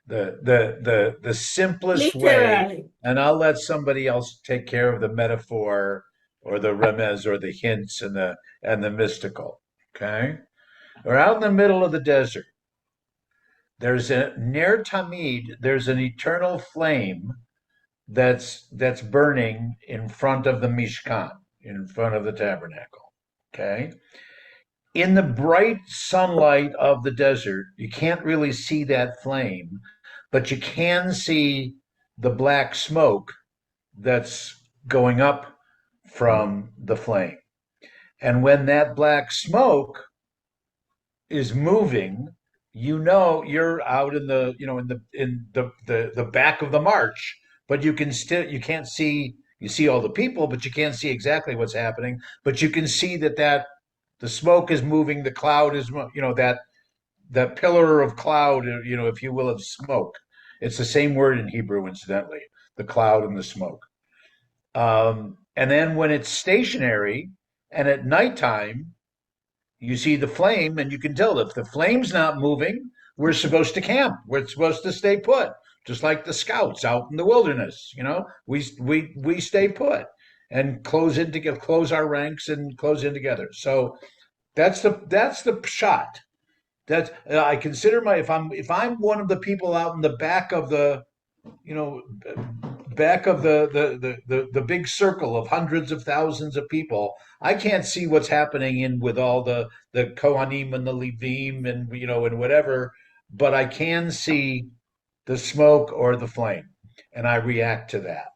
S3: the simplest way,
S4: literally.
S3: and I'll let somebody else take care of the metaphor or the remez or the hints and the mystical. Okay, we're out in the middle of the desert. There's a ner tamid. There's an eternal flame that's burning in front of the Mishkan, in front of the tabernacle. Okay. In the bright sunlight of the desert, you can't really see that flame, but you can see the black smoke that's going up from the flame. And when that black smoke is moving, you know you're out in the in the back of the march, but you can't see, you see all the people, but you can't see exactly what's happening. But you can see that the smoke is moving, the cloud is that pillar of cloud, if you will, of smoke. It's the same word in Hebrew, incidentally, the cloud and the smoke. And then when it's stationary and at nighttime, you see the flame, and you can tell if the flame's not moving, we're supposed to camp. We're supposed to stay put, just like the scouts out in the wilderness. We stay put and close our ranks and close in together. So that's the shot. That's I consider if I'm one of the people out in the back of the you know back of the big circle of hundreds of thousands of people. I can't see what's happening in with all the Kohanim and the Levim and whatever, but I can see the smoke or the flame, and I react to that.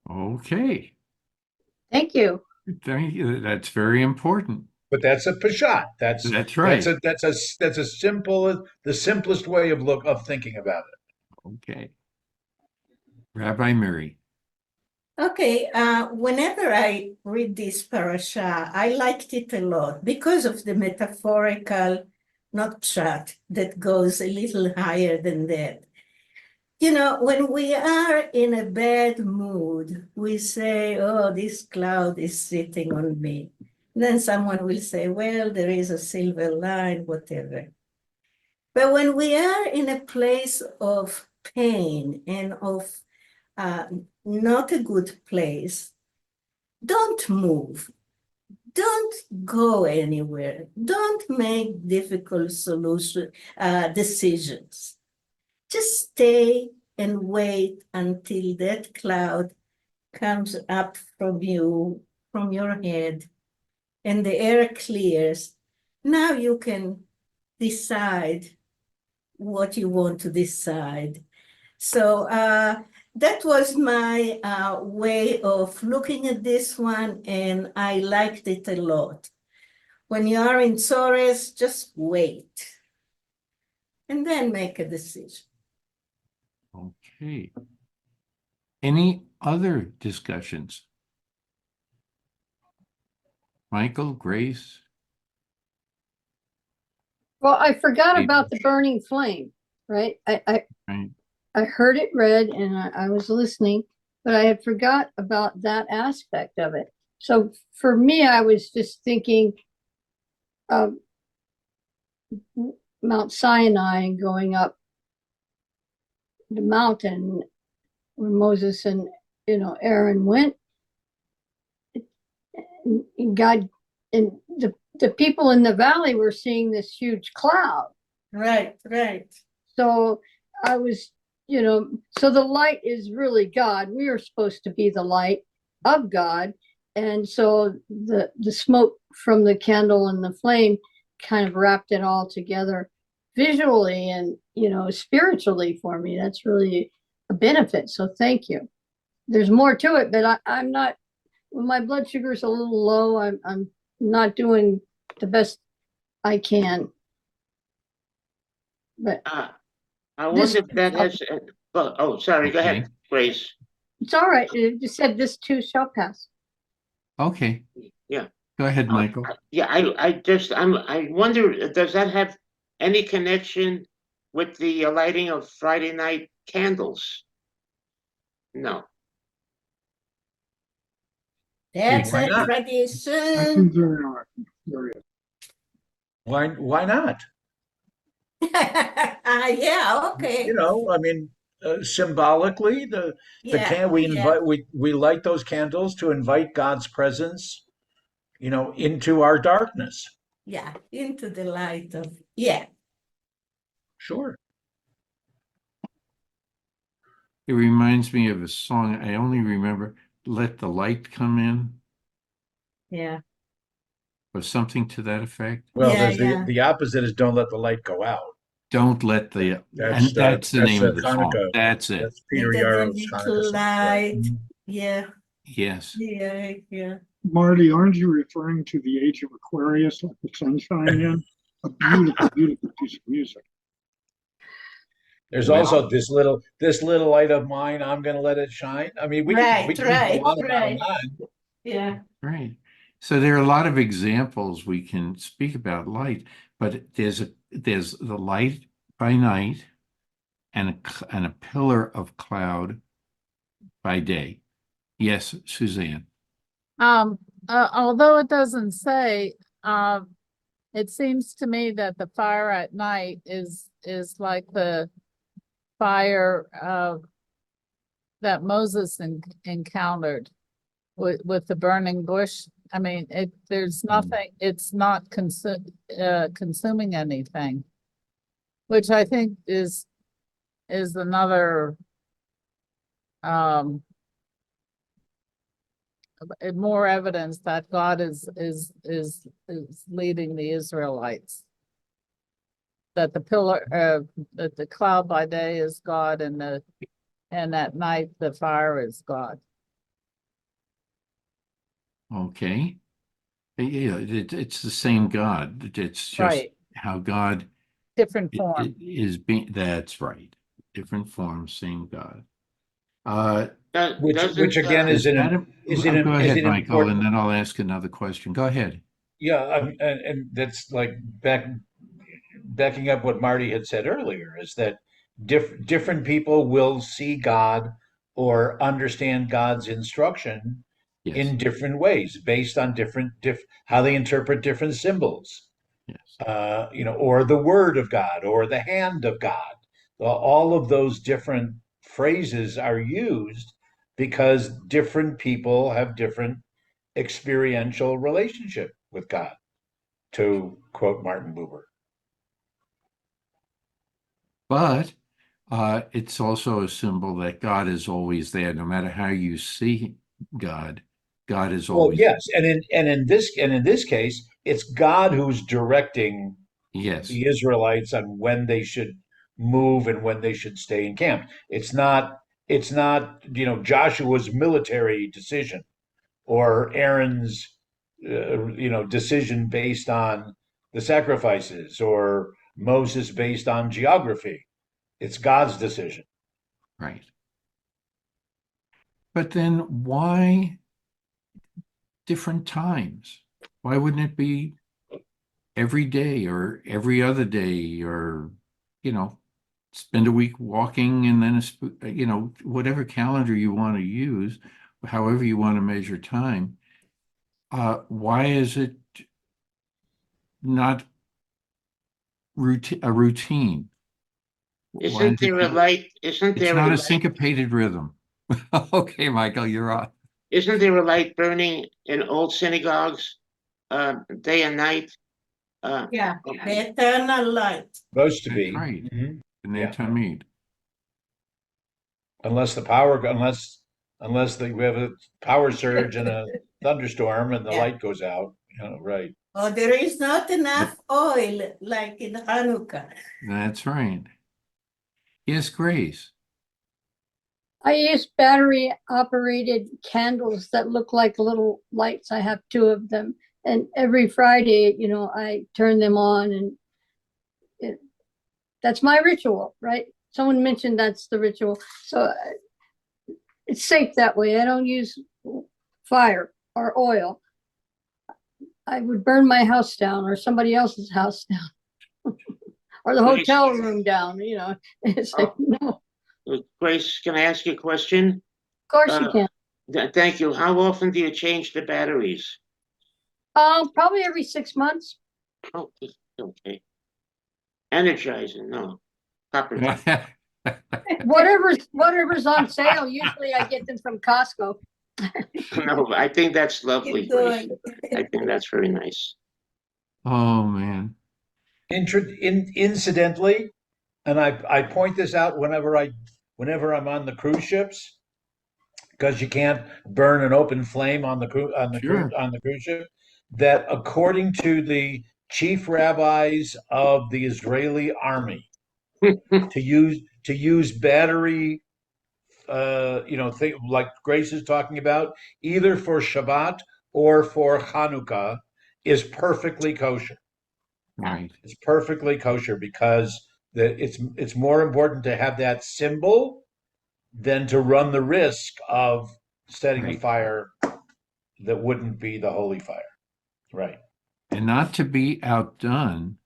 S1: Okay.
S5: Thank you.
S1: Thank you. That's very important.
S3: But that's a peshat.
S1: That's right.
S3: That's the simplest way of thinking about it.
S1: Okay. Rabbi Mary.
S4: Okay, whenever I read this parasha, I liked it a lot because of the metaphorical, not pshat, that goes a little higher than that. When we are in a bad mood, we say, oh, this cloud is sitting on me. Then someone will say, well, there is a silver line, whatever. But when we are in a place of pain and of not a good place, don't move. Don't go anywhere. Don't make difficult decisions. Just stay and wait until that cloud comes up from you, from your head, and the air clears. Now you can decide what you want to decide. So that was my way of looking at this one, and I liked it a lot. When you are in Torres, just wait and then make a decision.
S1: Okay. Any other discussions? Michael, Grace?
S5: Well, I forgot about the burning flame, right?
S1: Right.
S5: I heard it read and I was listening, but I had forgot about that aspect of it. So for me, I was just thinking of Mount Sinai and going up the mountain when Moses and Aaron went. And God and the people in the valley were seeing this huge cloud.
S4: Right.
S5: So I was, so the light is really God. We are supposed to be the light of God. And so the smoke from the candle and the flame kind of wrapped it all together visually and, spiritually for me. That's really a benefit. So thank you. There's more to it, but I'm not, when my blood sugar is a little low, I'm not doing the best I can. But
S6: I wonder if that has. Sorry. Go ahead, Grace.
S5: It's all right. It just said this too shall pass.
S1: Okay.
S6: Yeah.
S1: Go ahead, Michael.
S6: I wonder, does that have any connection with the lighting of Friday night candles? No.
S4: That's
S3: Why
S4: a
S3: not?
S2: I
S4: tradition.
S2: think they're not. There is.
S3: Why not?
S4: Yeah, okay.
S3: I mean, symbolically, the
S4: Yeah,
S3: we
S4: yeah,
S3: invite we light those candles to invite God's presence, into our darkness.
S4: yeah, into the light of, yeah.
S3: Sure.
S1: It reminds me of a song. I only remember "Let the Light Come In"
S4: Yeah,
S1: or something to that effect.
S3: Well,
S4: yeah,
S3: there's
S4: yeah.
S3: the opposite is don't let the light go out.
S1: Don't let the,
S3: That's
S1: and that's the
S3: that's
S1: name
S3: a
S1: of the song.
S3: Hanukkah.
S1: That's it.
S3: That's
S4: Let
S3: Peter
S4: there
S3: Yarrow's
S4: be
S3: Hanukkah song. Right.
S4: light.
S3: Mhm.
S4: Yeah,
S1: Yes.
S4: yeah, yeah.
S2: Marty, aren't you referring to the age of Aquarius, like the sunshine in? A beautiful, beautiful piece of music.
S3: There's
S1: Well,
S3: also this little light of mine. I'm going to let it shine. I mean, we
S4: Right,
S3: can go
S4: right,
S3: on and on and
S4: right.
S3: on.
S4: Yeah.
S1: right. So there are a lot of examples we can speak about light, but there's the light by night and a pillar of cloud by day. Yes, Suzanne.
S8: Although it doesn't say, it seems to me that the fire at night is like the fire that Moses encountered with the burning bush. I mean, there's nothing, it's not consuming anything, which I think is another more evidence that God is leading the Israelites. That the pillar, that the cloud by day is God, and at night the fire is God.
S1: Okay. Yeah, it's the same God. It's just
S8: Right.
S1: how God
S8: Different form.
S1: is being. That's right. Different forms, same God.
S3: Which again
S1: Is Adam? Go
S3: is
S1: ahead,
S3: it
S1: Michael,
S3: important?
S1: and then I'll ask another question. Go ahead.
S3: Yeah, and that's like backing up what Marty had said earlier is that different people will see God or understand God's instruction
S1: Yes.
S3: in different ways based on how they interpret different symbols.
S1: Yes.
S3: Or the word of God or the hand of God. All of those different phrases are used because different people have different experiential relationship with God, to quote Martin Buber.
S1: But it's also a symbol that God is always there, no matter how you see God. God is
S3: Well,
S1: always
S3: yes, and in this case, it's God who's directing
S1: yes,
S3: the Israelites on when they should move and when they should stay in camp. It's not Joshua's military decision or Aaron's decision based on the sacrifices or Moses based on geography. It's God's decision.
S1: right. But then why different times? Why wouldn't it be every day or every other day or, you know, spend a week walking and then, whatever calendar you want to use, however you want to measure time? Why is it not a routine? Why is
S6: Isn't there a
S1: it?
S6: light? Isn't
S1: It's
S6: there a
S1: not a
S6: light?
S1: syncopated rhythm. Okay, Michael, you're on.
S6: Isn't there a light burning in old synagogues, day and night?
S4: Yeah,
S6: Okay.
S4: the eternal light.
S3: Supposed to
S1: That's
S3: be.
S1: right.
S3: Mhm.
S1: And then
S3: Yeah.
S1: Tamid.
S3: Unless we have a power surge and a thunderstorm and the
S4: Yeah.
S3: light goes out. Right.
S4: Or there is not
S1: But
S4: enough oil like in Hanukkah.
S1: that's right. Yes, Grace.
S5: I use battery operated candles that look like little lights. I have two of them. And every Friday, I turn them on, and that's my ritual, right? Someone mentioned that's the ritual. So it's safe that way. I don't use fire or oil. I would burn my house down or somebody else's house down or the
S6: Grace,
S5: hotel room down, It's like, no,
S6: Grace, can I ask you a question?
S5: of course you can.
S6: Thank you. How often do you change the batteries?
S5: Probably every 6 months.
S6: Oh, okay. Energizing, no. Copper.
S5: Whatever's on sale. Usually I get them from Costco.
S6: No, I think that's lovely,
S4: Keep
S6: Grace.
S4: going.
S6: I think that's very nice.
S1: Oh man.
S3: Incidentally, and I point this out whenever whenever I'm on the cruise ships, because you can't burn an open flame on the
S1: Sure.
S3: cruise ship, that according to the chief rabbis of the Israeli army, to use battery, like Grace is talking about, either for Shabbat or for Hanukkah, is perfectly kosher.
S1: Right.
S3: It's perfectly kosher because it's more important to have that symbol than to run the risk of setting a
S1: Right.
S3: fire that wouldn't be the holy fire. Right.
S1: And not to be outdone,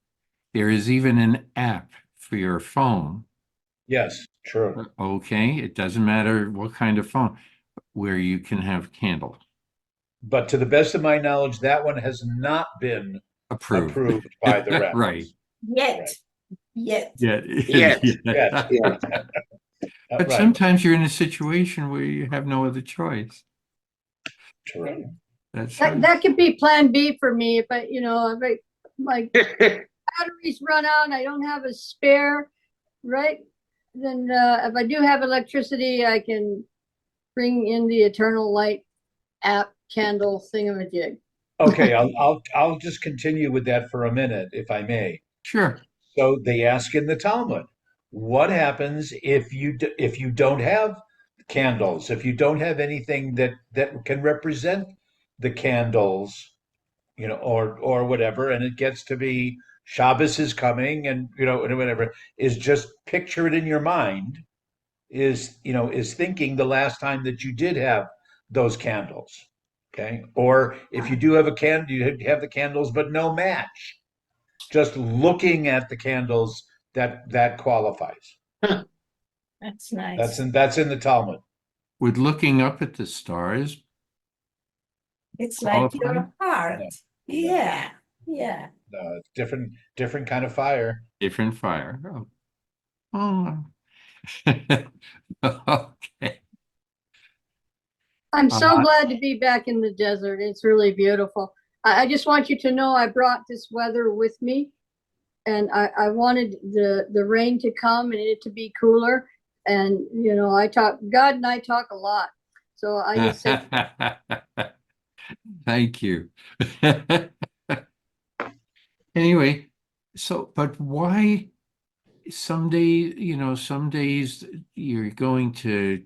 S1: there is even an app for your phone.
S3: Yes, true.
S1: Okay, it doesn't matter what kind of phone, where you can have candle
S3: But to the best of my knowledge, that one has not been
S1: approved.
S3: approved by the rabbis.
S1: Right.
S4: Yet,
S3: Right.
S4: yet.
S1: Yeah.
S6: Yes,
S3: Yes.
S6: yeah.
S1: But
S3: Right.
S1: sometimes you're in a situation where you have no other choice.
S3: True.
S1: That's
S5: That,
S1: right.
S5: that could be plan B for me if my batteries run out and I don't have a spare, right? Then if I do have electricity, I can bring in the Eternal Light app candle thingamajig.
S3: Okay, I'll just continue with that for a minute, if I may.
S1: Sure.
S3: So they ask in the Talmud, what happens if you don't have candles, if you don't have anything that can represent the candles, or whatever, and it gets to be Shabbos is coming, and and whatever, is just picture it in your mind, is thinking the last time that you did have those candles. Okay. Or if you do have a candle, you have the candles, but no match. Just looking at the candles, that qualifies.
S4: That's nice.
S3: That's in the Talmud.
S1: Would looking up at the stars
S4: It's like
S1: qualify?
S4: your heart. Yeah, yeah.
S3: It's different kind of fire.
S1: Different fire. Oh. Okay.
S5: I'm so
S1: Uh,
S5: glad to be back in the desert. It's really beautiful. I just want you to know I brought this weather with me, and I wanted the rain to come and it to be cooler. And God and I talk a lot. So I just said,
S1: Thank you. Anyway, but why some days you're going to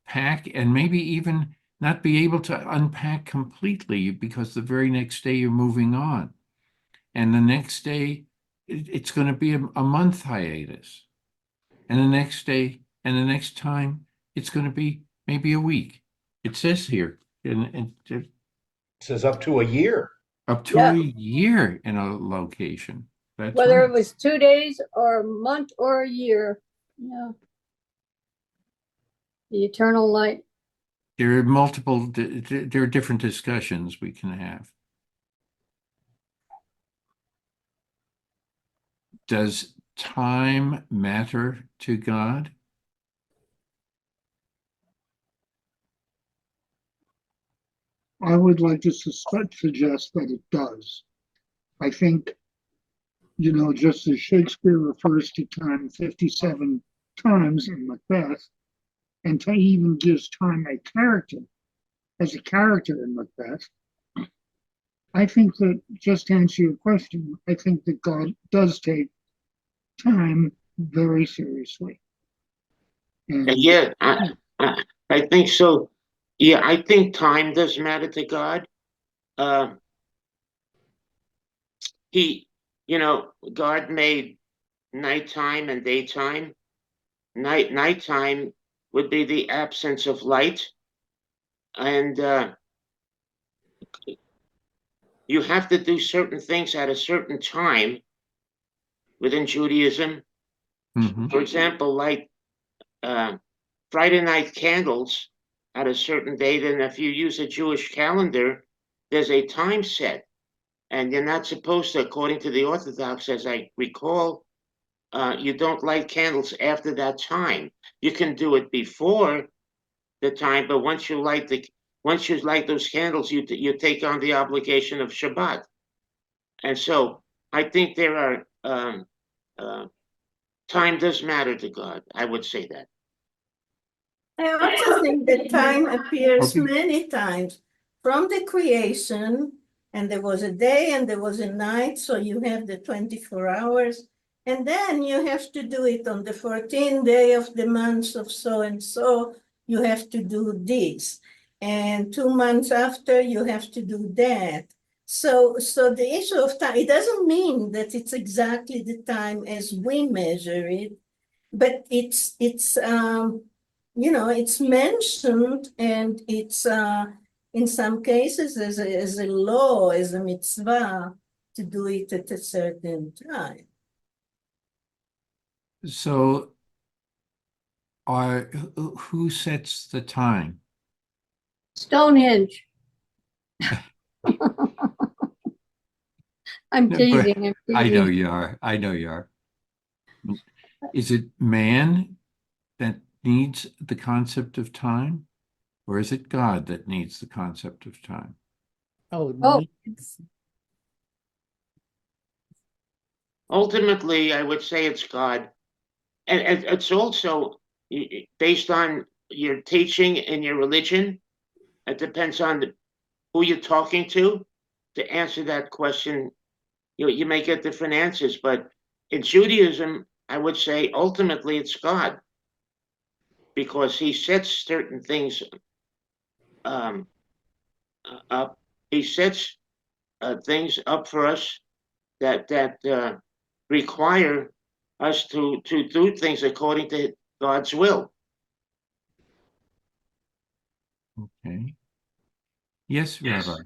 S1: pack and maybe even not be able to unpack completely because the very next day you're moving on. And the next day it's going to be a month hiatus. And the next day and the next time it's going to be maybe a week. It says here, and
S3: It says up to a year.
S1: up to
S5: Yeah.
S1: a year in a location. That's
S5: whether
S1: right.
S5: it was 2 days or a month or a year, the Eternal Light.
S1: There are different discussions we can have. Does time matter to God?
S2: I would like to suggest that it does. I think, just as Shakespeare refers to time 57 times in Macbeth, and he even gives time a character, as a character in Macbeth, I think that, just to answer your question, I think that God does take time very seriously. And
S6: Yeah, I think so. Yeah, I think time does matter to God. Uh, God made nighttime and daytime. Nighttime would be the absence of light, and you have to do certain things at a certain time within Judaism.
S1: Mhm.
S6: For example, like Friday night candles at a certain date, and if you use a Jewish calendar, there's a time set, and you're not supposed to, according to the Orthodox, as I recall, you don't light candles after that time. You can do it before the time, but once you light those candles, you take on the obligation of Shabbat. And so I think there are time does matter to God. I would say that.
S4: I also think that time appears
S1: Okay.
S4: many times from the creation, and there was a day and there was a night, so you have the 24 hours. And then you have to do it on the 14th day of the month of so and so, you have to do this. And 2 months after, you have to do that. So the issue of time, it doesn't mean that it's exactly the time as we measure it, but it's it's mentioned, and it's in some cases as a law, as a mitzvah, to do it at a certain time.
S1: So who sets the time?
S5: Stonehenge. I'm
S1: But
S5: teasing. I'm
S1: I know
S5: teasing.
S1: you are. I know you are. Is it man that needs the concept of time, or is it God that needs the concept of time?
S8: Oh,
S5: Oh.
S8: needs.
S6: Ultimately, I would say it's God. And it's also based on your teaching and your religion. It depends on who you're talking to answer that question. You may get different answers, but in Judaism, I would say ultimately it's God, because he sets certain things up. He sets things up for us that require us to do things according to God's will.
S1: Okay. Yes, Rabbi.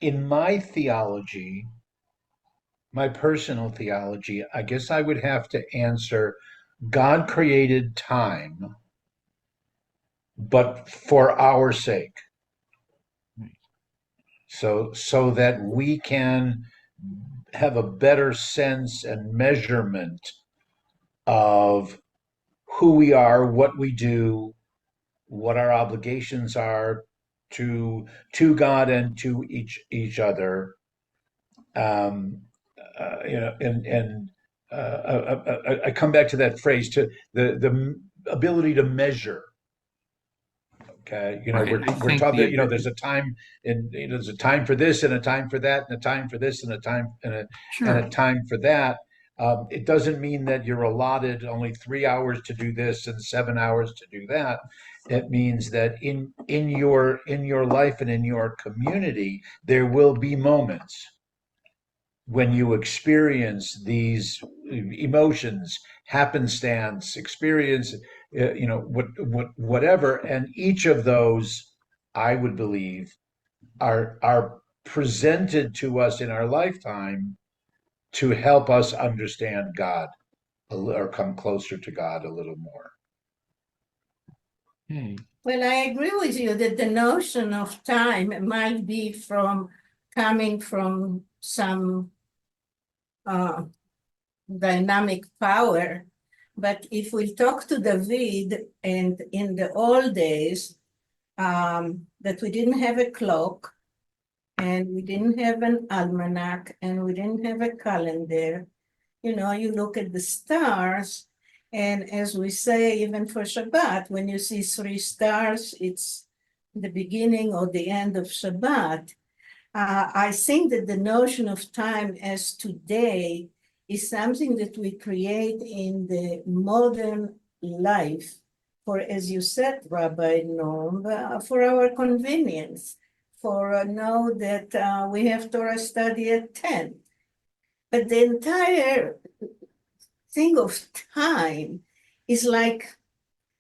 S3: In my theology, my personal theology, I guess I would have to answer God created time, but for our sake. So that we can have a better sense and measurement of who we are, what we do, what our obligations are to God and to each other. And I come back to that phrase, to the ability to measure. Okay,
S1: Right.
S3: we're taught that there's a time, and there's a time for this and a time for that and a time for this and a time and a time for that. It doesn't mean that you're allotted only 3 hours to do this and 7 hours to do that. It means that in your life and in your community, there will be moments when you experience these emotions, happenstance, experience, whatever, and each of those, I would believe, are presented to us in our lifetime to help us understand God or come closer to God a little more.
S1: Okay.
S4: Well, I agree with you that the notion of time might be coming from some dynamic power. But if we talk to David, and in the old days, that we didn't have a clock, and we didn't have an almanac, and we didn't have a calendar. You look at the stars, and as we say, even for Shabbat, when you see 3 stars, it's the beginning or the end of Shabbat. I think that the notion of time as today is something that we create in the modern life for, as you said, Rabbi Noam, for our convenience, for know that we have Torah study at 10. But the entire thing of time is like,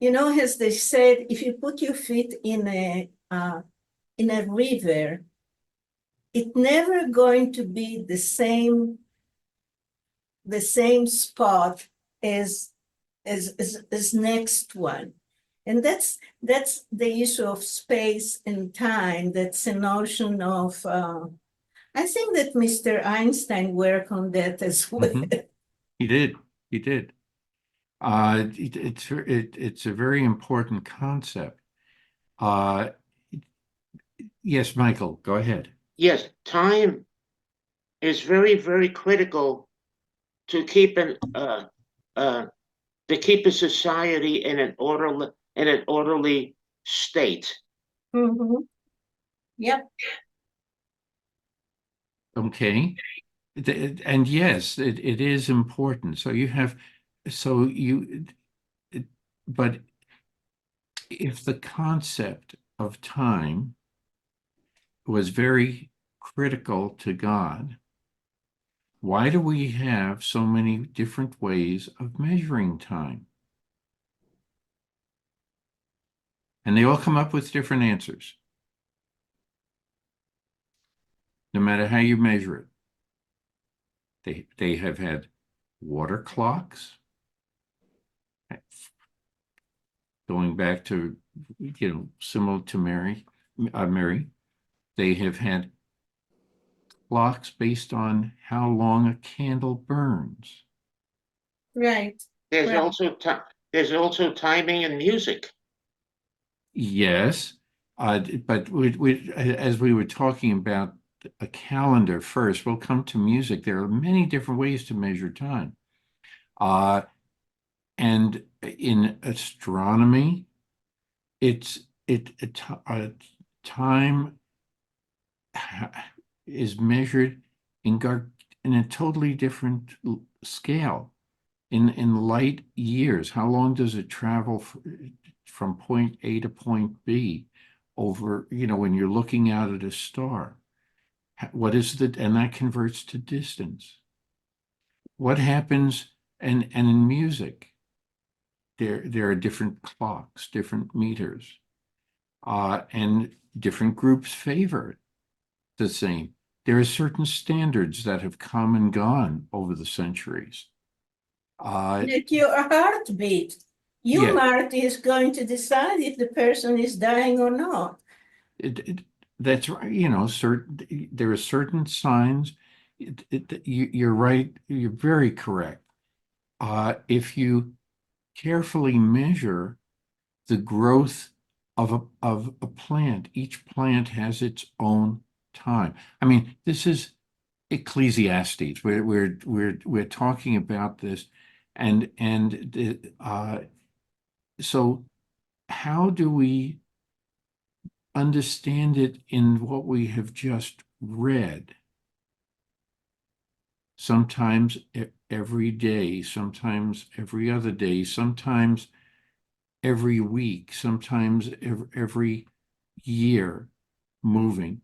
S4: as they said, if you put your feet in a river, it's never going to be the same spot as next one. And that's the issue of space and time. That's a notion of, I think that Mr. Einstein worked on that as well.
S1: Mm-hmm. He did. It's a very important concept. Yes, Michael, go ahead.
S6: Yes, time is very, very critical to keep a society in an orderly state.
S4: Mhm. Yep,
S1: Okay. And yes, it is important. So but if the concept of time was very critical to God, why do we have so many different ways of measuring time? And they all come up with different answers, no matter how you measure it. They have had water clocks, going back to, similar to Mary. They have had clocks based on how long a candle burns.
S4: right.
S6: There's
S4: Right.
S6: also timing in music.
S1: Yes, but as we were talking about a calendar first, we'll come to music. There are many different ways to measure time. And in astronomy, time is measured in a totally different scale. In light years, how long does it travel from point A to point B over, when you're looking out at a star? What is and that converts to distance. What happens, and in music, there are different clocks, different meters, and different groups favor the same. There are certain standards that have come and gone over the centuries.
S4: Like your heartbeat. Your
S1: Yeah.
S4: heart is going to decide if the person is dying or not.
S1: That's right. There are certain signs. You're right. You're very correct. If you carefully measure the growth of a plant, each plant has its own time. I mean, this is Ecclesiastes. We're talking about this, and so how do we understand it in what we have just read? Sometimes every day, sometimes every other day, sometimes every week, sometimes every year, moving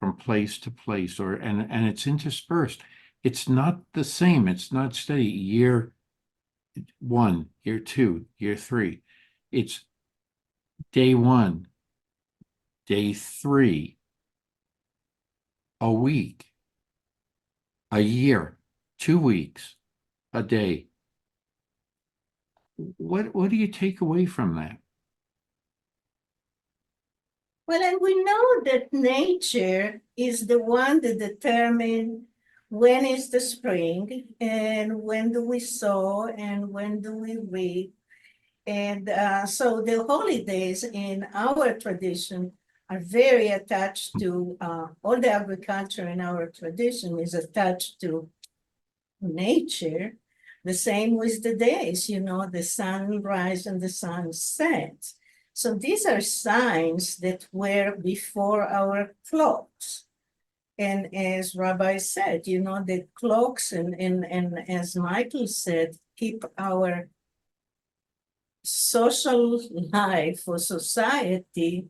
S1: from place to place, and it's interspersed. It's not the same. It's not steady. Year 1, year 2, year 3. It's day 1, day 3, a week, a year, 2 weeks, a day. What do you take away from that?
S4: Well, and we know that nature is the one that determines when is the spring and when do we sow and when do we reap. And so the holidays in our tradition are very attached to all the agriculture in our tradition is attached to nature. The same with the days, the sunrise and the sunset. So these are signs that were before our clocks. And as Rabbi said, the clocks and as Michael said, keep our social life or society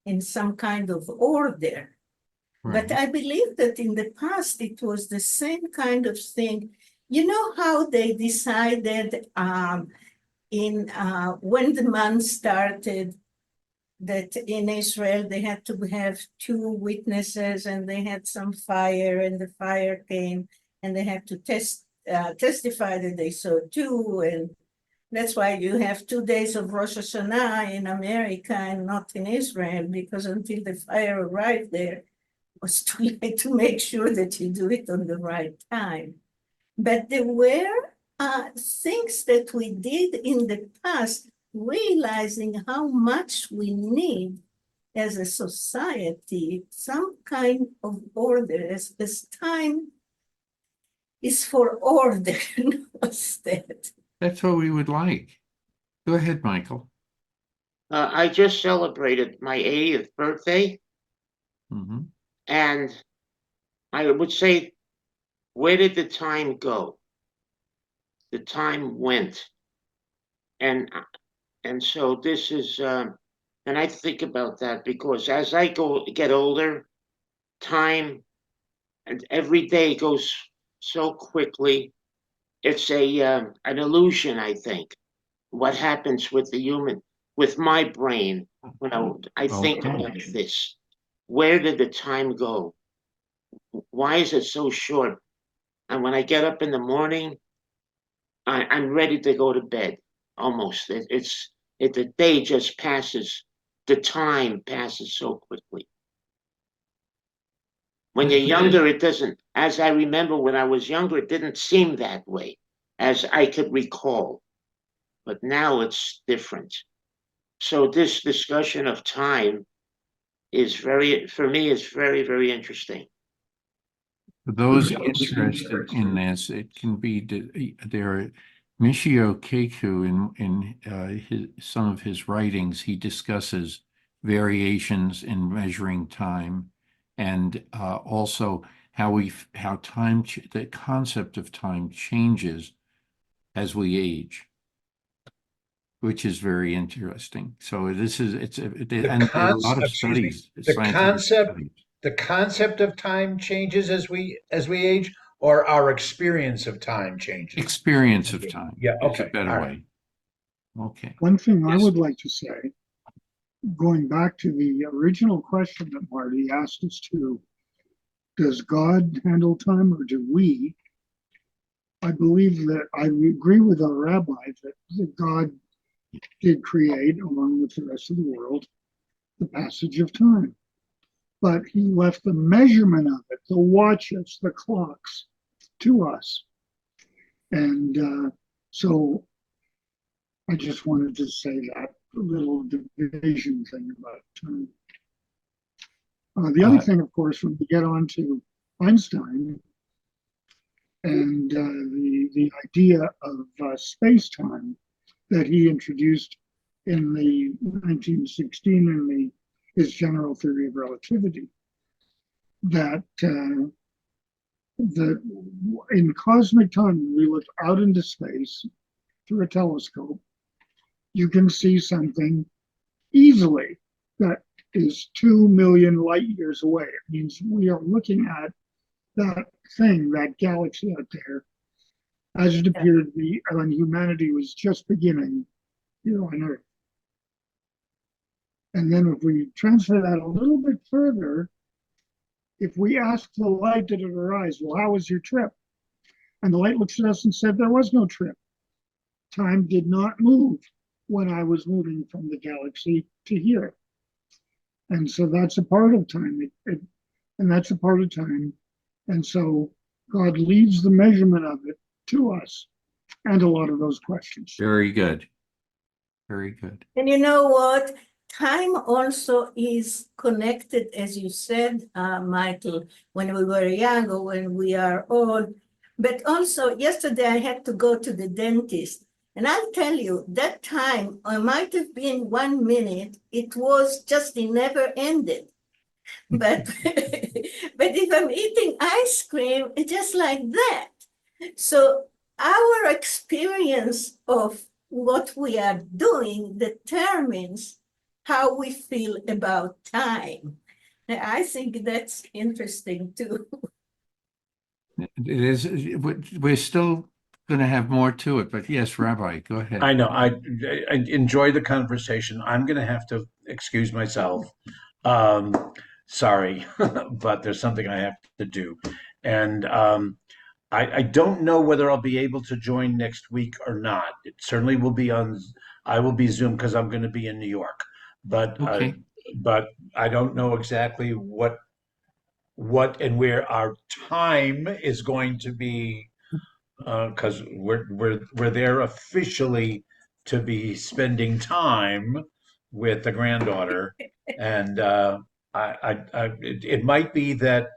S4: in some kind of order. But I believe that in the past, it was the same kind of thing. You know how they decided when the month started that in Israel they had to have 2 witnesses and they had some fire and the fire came and they had to testify that they saw 2, and that's why you have 2 days of Rosh Hashanah in America and not in Israel, because until the fire arrived there, it was too late to make sure that you do it on the right time. But there were things that we did in the past, realizing how much we need as a society, some kind of order, as time is for order, instead.
S1: That's what we would like. Go ahead, Michael.
S6: I just celebrated my 80th birthday,
S1: Mhm.
S6: and I would say, where did the time go? The time went, and so this is, and I think about that because as I get older, time and every day goes so quickly. It's an illusion, I think. What happens with the human, with my brain when I think
S1: Okay.
S6: about this? Where did the time go? Why is it so short? And when I get up in the morning, I'm ready to go to bed. Almost, the day just passes. The time passes so quickly. When you're younger, it doesn't. As I remember when I was younger, it didn't seem that way, as I could recall. But now it's different. So this discussion of time is for me, is very, very interesting.
S1: For those interested in this, it can be there. Michio Kaku in some of his writings, he discusses variations in measuring time, and also how the concept of time changes as we age, which is very interesting. So this is and there are a lot of studies,
S3: the
S1: scientific
S3: concept
S1: studies.
S3: the concept of time changes as we age, or our experience of time changes.
S1: Experience of time.
S3: Yeah,
S1: Is
S3: okay,
S1: a better
S3: all
S1: way.
S3: right.
S1: Okay.
S2: One thing I
S3: Yes.
S2: would like to say, going back to the original question that Marty asked us to, does God handle time or do we? I believe that I agree with our rabbi that God did create, along with the rest of the world, the passage of time. But he left the measurement of it, the watches, the clocks, to us. And so I just wanted to say that little division thing about time. The other thing, of course, when we get on to Einstein and the idea of space-time that he introduced in the 1916 in his general theory of relativity, that in cosmic time, when we look out into space through a telescope, you can see something easily that is 2 million light years away. It means we are looking at that thing, that galaxy out there, as it appeared to be when humanity was just beginning here on Earth. And then if we transfer that a little bit further, if we ask the light, did it arise? Well, how was your trip? And the light looks at us and said, there was no trip. Time did not move when I was moving from the galaxy to here. And so that's a part of time. And that's a part of time. And so God leaves the measurement of it to us and a lot of those questions.
S1: Very good. Very good.
S4: And you know what? Time also is connected, as you said, Michael, when we were young or when we are old. But also, yesterday I had to go to the dentist. And I'll tell you, that time, it might have been 1 minute. It was just, it never ended. But, but if I'm eating ice cream, it's just like that. So our experience of what we are doing determines how we feel about time. I think that's interesting too.
S1: It is, we're still going to have more to it, but yes, Rabbi, go ahead.
S3: I know. I enjoy the conversation. I'm going to have to excuse myself. Sorry, but there's something I have to do. And I don't know whether I'll be able to join next week or not. It certainly will be I will be Zoom because I'm going to be in New York. But
S1: Okay.
S3: but I don't know exactly what and where our time is going to be, because we're there officially to be spending time with the granddaughter, and it might be that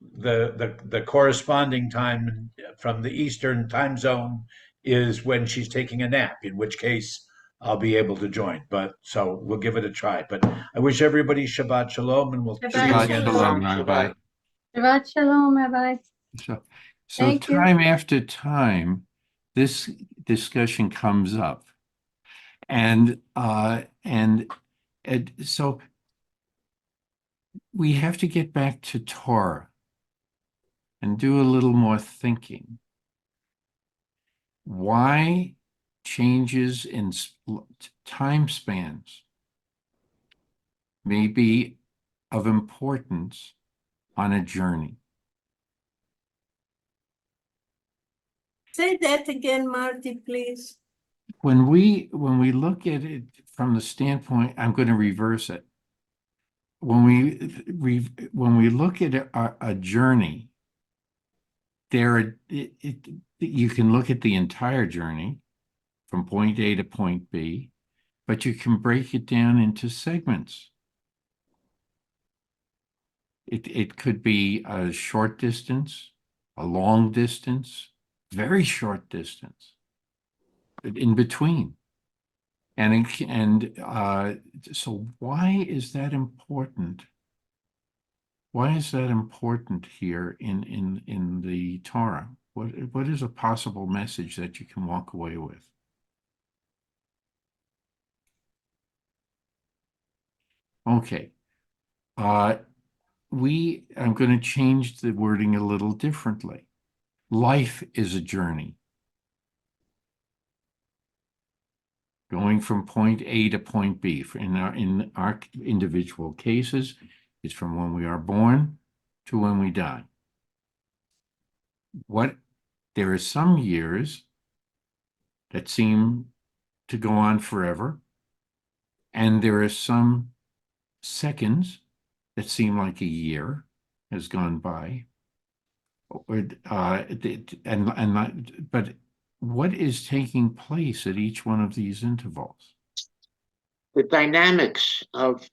S3: the corresponding time from the Eastern time zone is when she's taking a nap, in which case I'll be able to join. But so we'll give it a try. But I wish everybody Shabbat Shalom, and we'll see you
S8: Shabbat
S3: again.
S8: Shalom.
S1: Rabbi.
S5: Shabbat Shalom, Rabbi.
S1: So
S5: Thank you.
S1: time after time, this discussion comes up. And so we have to get back to Torah and do a little more thinking. Why changes in time spans may be of importance on a journey?
S4: Say that again, Marty, please.
S1: When we look at it from the standpoint, I'm going to reverse it. When we look at a journey, you can look at the entire journey from point A to point B, but you can break it down into segments. It could be a short distance, a long distance, very short distance, in between. So why is that important? Why is that important here in the Torah? What is a possible message that you can walk away with? Okay. I'm going to change the wording a little differently. Life is a journey. Going from point A to point B. In our individual cases, it's from when we are born to when we die. There are some years that seem to go on forever, and there are some seconds that seem like a year has gone by. But what is taking place at each one of these intervals?
S6: The dynamics of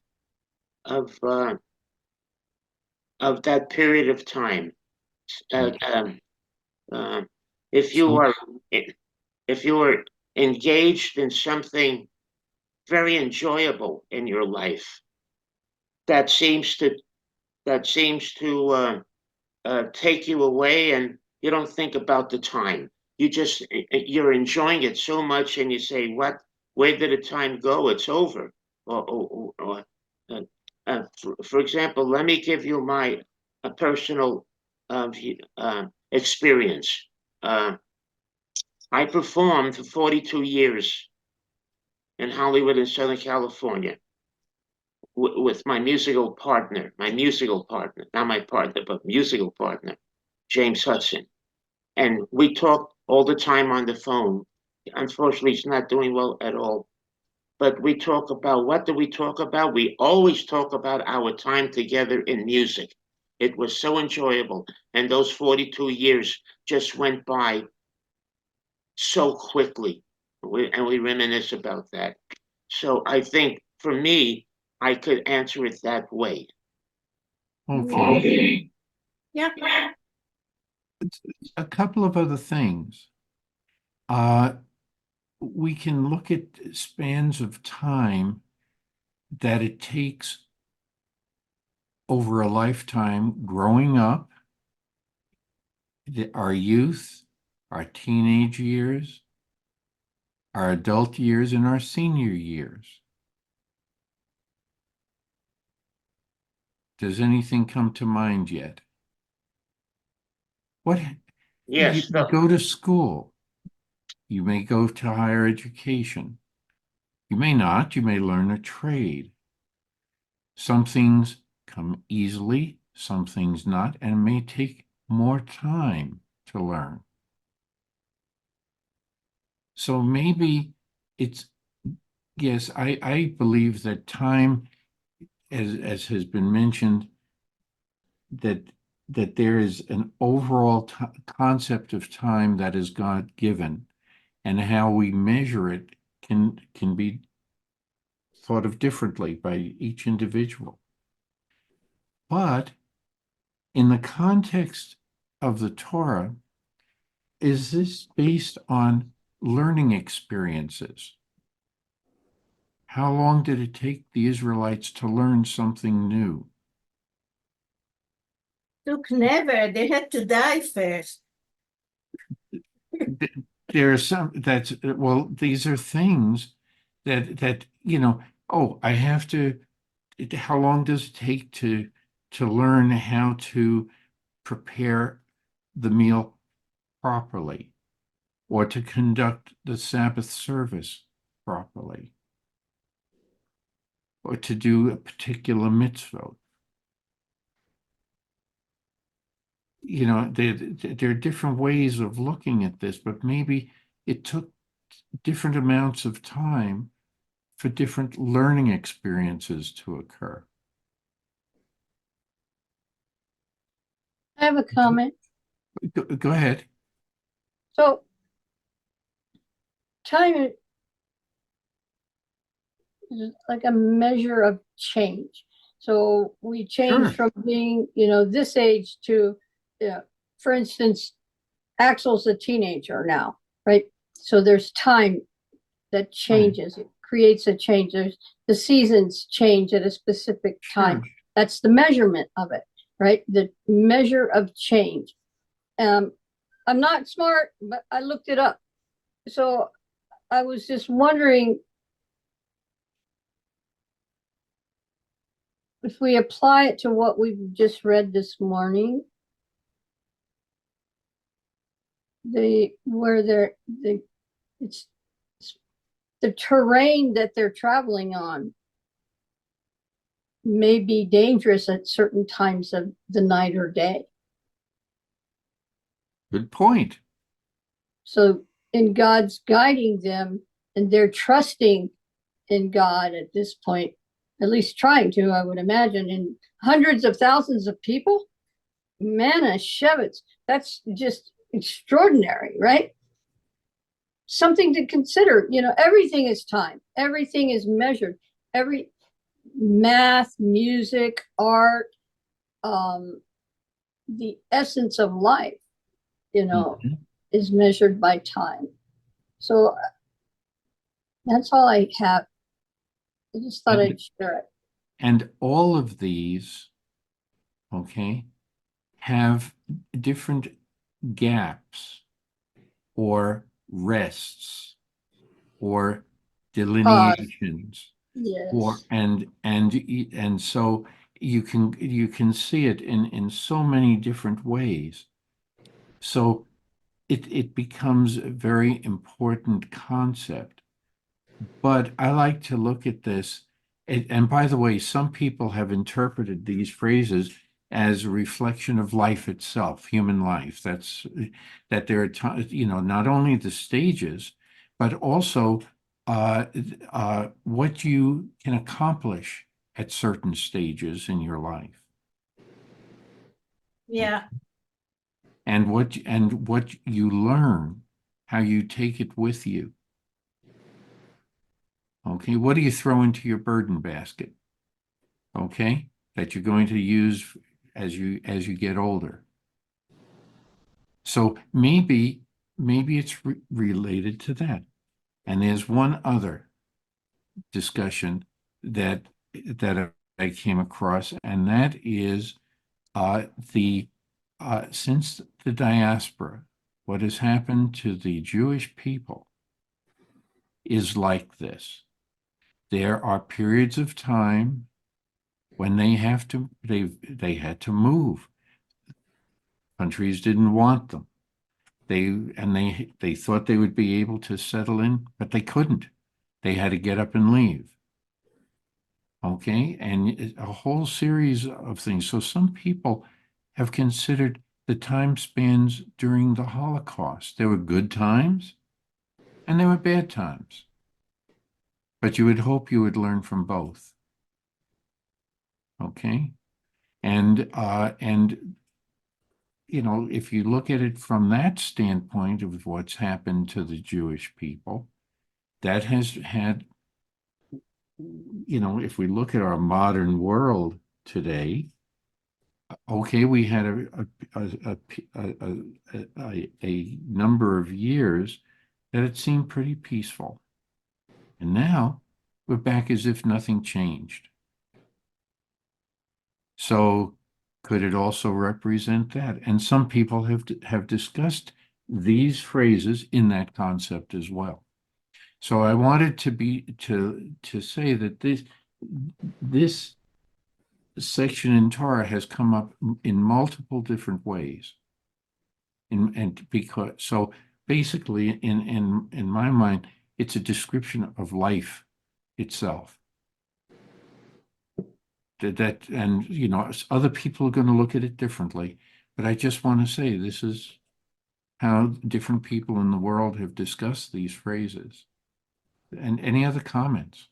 S6: that period of time. If you are engaged in something very enjoyable in your life, that seems to take you away, and you don't think about the time. You're enjoying it so much, and you say, "What? Where did the time go? It's over." For example, let me give you my personal experience. I performed for 42 years in Hollywood and Southern California with my musical partner, not my partner, but musical partner, James Hudson. And we talked all the time on the phone. Unfortunately, he's not doing well at all. But we talk about, what do we talk about? We always talk about our time together in music. It was so enjoyable. And those 42 years just went by so quickly. And we reminisce about that. So I think for me, I could answer it that way.
S1: Okay.
S4: Yeah.
S1: A couple of other things. We can look at spans of time that it takes over a lifetime growing up, our youth, our teenage years, our adult years, and our senior years. Does anything come to mind yet?
S6: Yes.
S1: You go to school. You may go to higher education. You may not. You may learn a trade. Some things come easily, some things not, and it may take more time to learn. So maybe yes, I believe that time, as has been mentioned, that there is an overall concept of time that is God given, and how we measure it can be thought of differently by each individual. But in the context of the Torah, is this based on learning experiences? How long did it take the Israelites to learn something new?
S4: Took never. They had to die first.
S1: There are some well, these are things that oh, I have to, how long does it take to learn how to prepare the meal properly, or to conduct the Sabbath service properly, or to do a particular mitzvah? There are different ways of looking at this, but maybe it took different amounts of time for different learning experiences to occur.
S5: I have a comment.
S1: Go ahead.
S5: So time is like a measure of change. So we change
S1: Sure.
S5: from being, this age to, for instance, Axel's a teenager now, right? So there's time that changes. It creates a change. There's the seasons change at a specific time.
S1: Sure.
S5: That's the measurement of it, right? The measure of change. I'm not smart, but I looked it up. So I was just wondering if we apply it to what we've just read this morning, it's the terrain that they're traveling on may be dangerous at certain times of the night or day.
S1: Good point.
S5: So in God's guiding them, and they're trusting in God at this point, at least trying to, I would imagine, in hundreds of thousands of people. Manna Shevitz, that's just extraordinary, right? Something to consider. Everything is time, everything is measured, every math, music, art, the essence of life, is measured by time. So that's all I have. I just thought I'd share it.
S1: And all of these, have different gaps or rests or delineations.
S5: Yes.
S1: And so you can see it in so many different ways. So it becomes a very important concept. But I like to look at this, and by the way, some people have interpreted these phrases as a reflection of life itself, human life. That there are not only the stages, but also what you can accomplish at certain stages in your life.
S4: Yeah.
S1: And what you learn, how you take it with you. Okay, what do you throw into your burden basket? Okay, that you're going to use as you get older. So maybe it's related to that. And there's one other discussion that I came across, and that is since the diaspora, what has happened to the Jewish people is like this. There are periods of time when they had to move. Countries didn't want them. They thought they would be able to settle in, but they couldn't. They had to get up and leave. Okay, and a whole series of things. So some people have considered the time spans during the Holocaust. There were good times and there were bad times. But you would hope you would learn from both. Okay, and if you look at it from that standpoint of what's happened to the Jewish people, that has had, if we look at our modern world today, Okay, we had a number of years that it seemed pretty peaceful. And now we're back as if nothing changed. So could it also represent that? And some people have discussed these phrases in that concept as well. So I wanted to say that this section in Torah has come up in multiple different ways. And because so basically in my mind, it's a description of life itself. That and you know, other people are going to look at it differently, but I just want to say this is how different people in the world have discussed these phrases. And any other comments?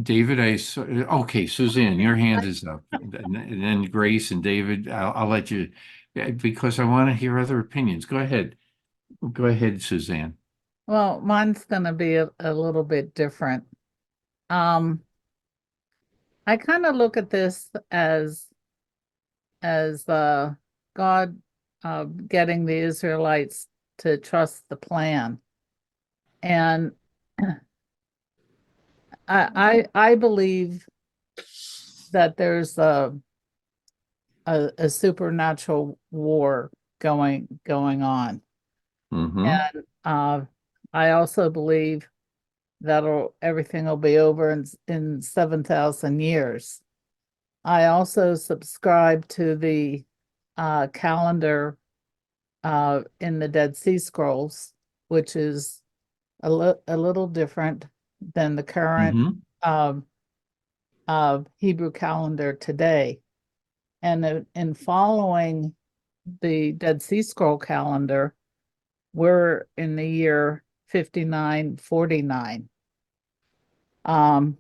S1: David, okay, Suzanne, your hand is up. And then Grace and David, I'll let you, because I want to hear other opinions. Go ahead. Go ahead, Suzanne.
S8: Well, mine's gonna be a little bit different. I kind of look at this as God getting the Israelites to trust the plan. And I believe that there's a supernatural war going on.
S1: Mm-hmm.
S8: And I also believe that everything will be over in 7,000 years. I also subscribe to the calendar in the Dead Sea Scrolls, which is a little different than the current Hebrew calendar today. And in following the Dead Sea Scroll calendar, we're in the year 5949. And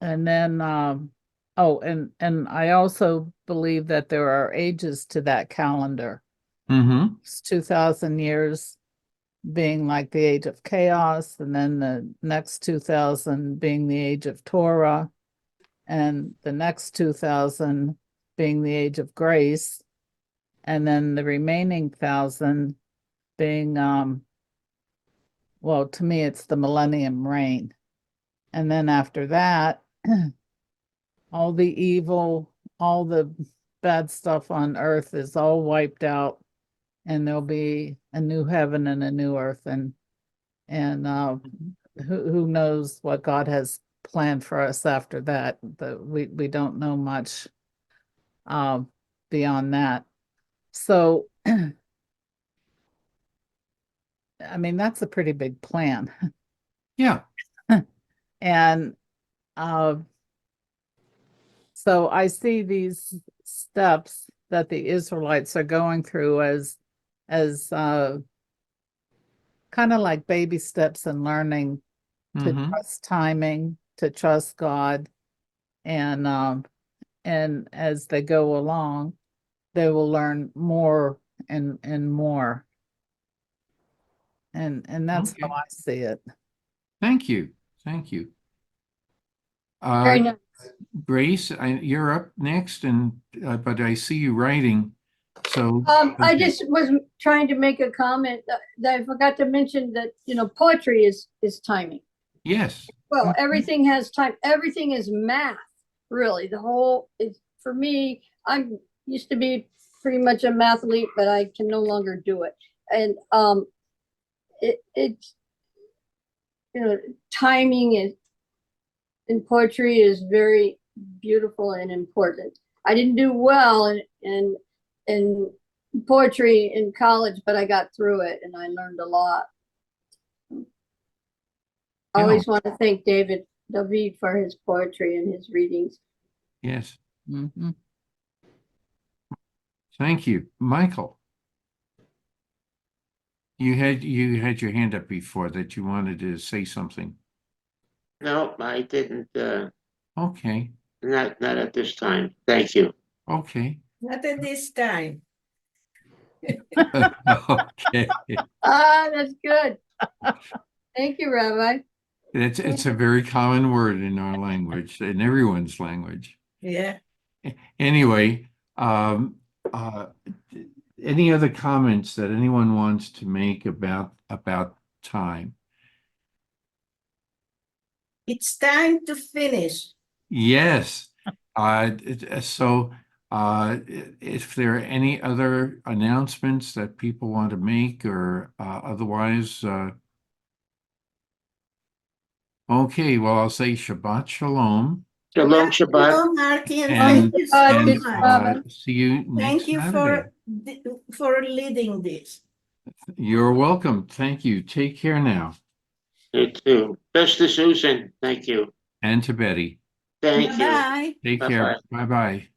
S8: then and I also believe that there are ages to that calendar. It's 2,000 years being like the age of chaos, and then the next 2,000 being the age of Torah, and the next 2,000 being the age of grace, and then the remaining 1,000 being well, to me it's the millennium reign. And then after that, all the evil, all the bad stuff on earth is all wiped out, and there'll be a new heaven and a new earth, and who knows what God has planned for us after that. But we don't know much beyond that. So I mean, that's a pretty big plan.
S1: Yeah.
S8: And so I see these steps that the Israelites are going through as kind of like baby steps in learning to trust timing, to trust God, and as they go along, they will learn more and more. And that's how I see it.
S1: Thank you. Thank you.
S5: Very nice.
S1: Grace, you're up next, and but I see you writing. So
S5: I just was trying to make a comment that I forgot to mention that, poetry is timing.
S1: Yes.
S5: Well, everything has time. Everything is math, really. The whole is for me. I used to be pretty much a mathlete, but I can no longer do it. And it's timing is in poetry is very beautiful and important. I didn't do well in poetry in college, but I got through it and I learned a lot. I always want to thank David for his poetry and his readings.
S1: Yes. Thank you, Michael. You had your hand up before that you wanted to say something.
S6: No, I didn't.
S1: Okay.
S6: Not at this time. Thank you.
S1: Okay.
S4: Not at this time.
S1: Okay.
S5: That's good. Thank you, Rabbi.
S1: It's a very common word in our language, in everyone's language.
S4: Yeah.
S1: Anyway, any other comments that anyone wants to make about time?
S4: It's time to finish.
S1: Yes. So if there are any other announcements that people want to make or otherwise, okay, well, I'll say Shabbat Shalom
S6: Shalom Shabbat.
S4: Hello, Marty, and
S1: and,
S4: thank you so
S1: and
S4: much.
S1: see you next
S4: Thank you
S1: Saturday.
S4: for leading this.
S1: You're welcome. Thank you. Take care now.
S6: You too. Best to Susan. Thank you.
S1: And to Betty.
S6: Thank you.
S4: Bye-bye.
S1: Take care. Bye-bye.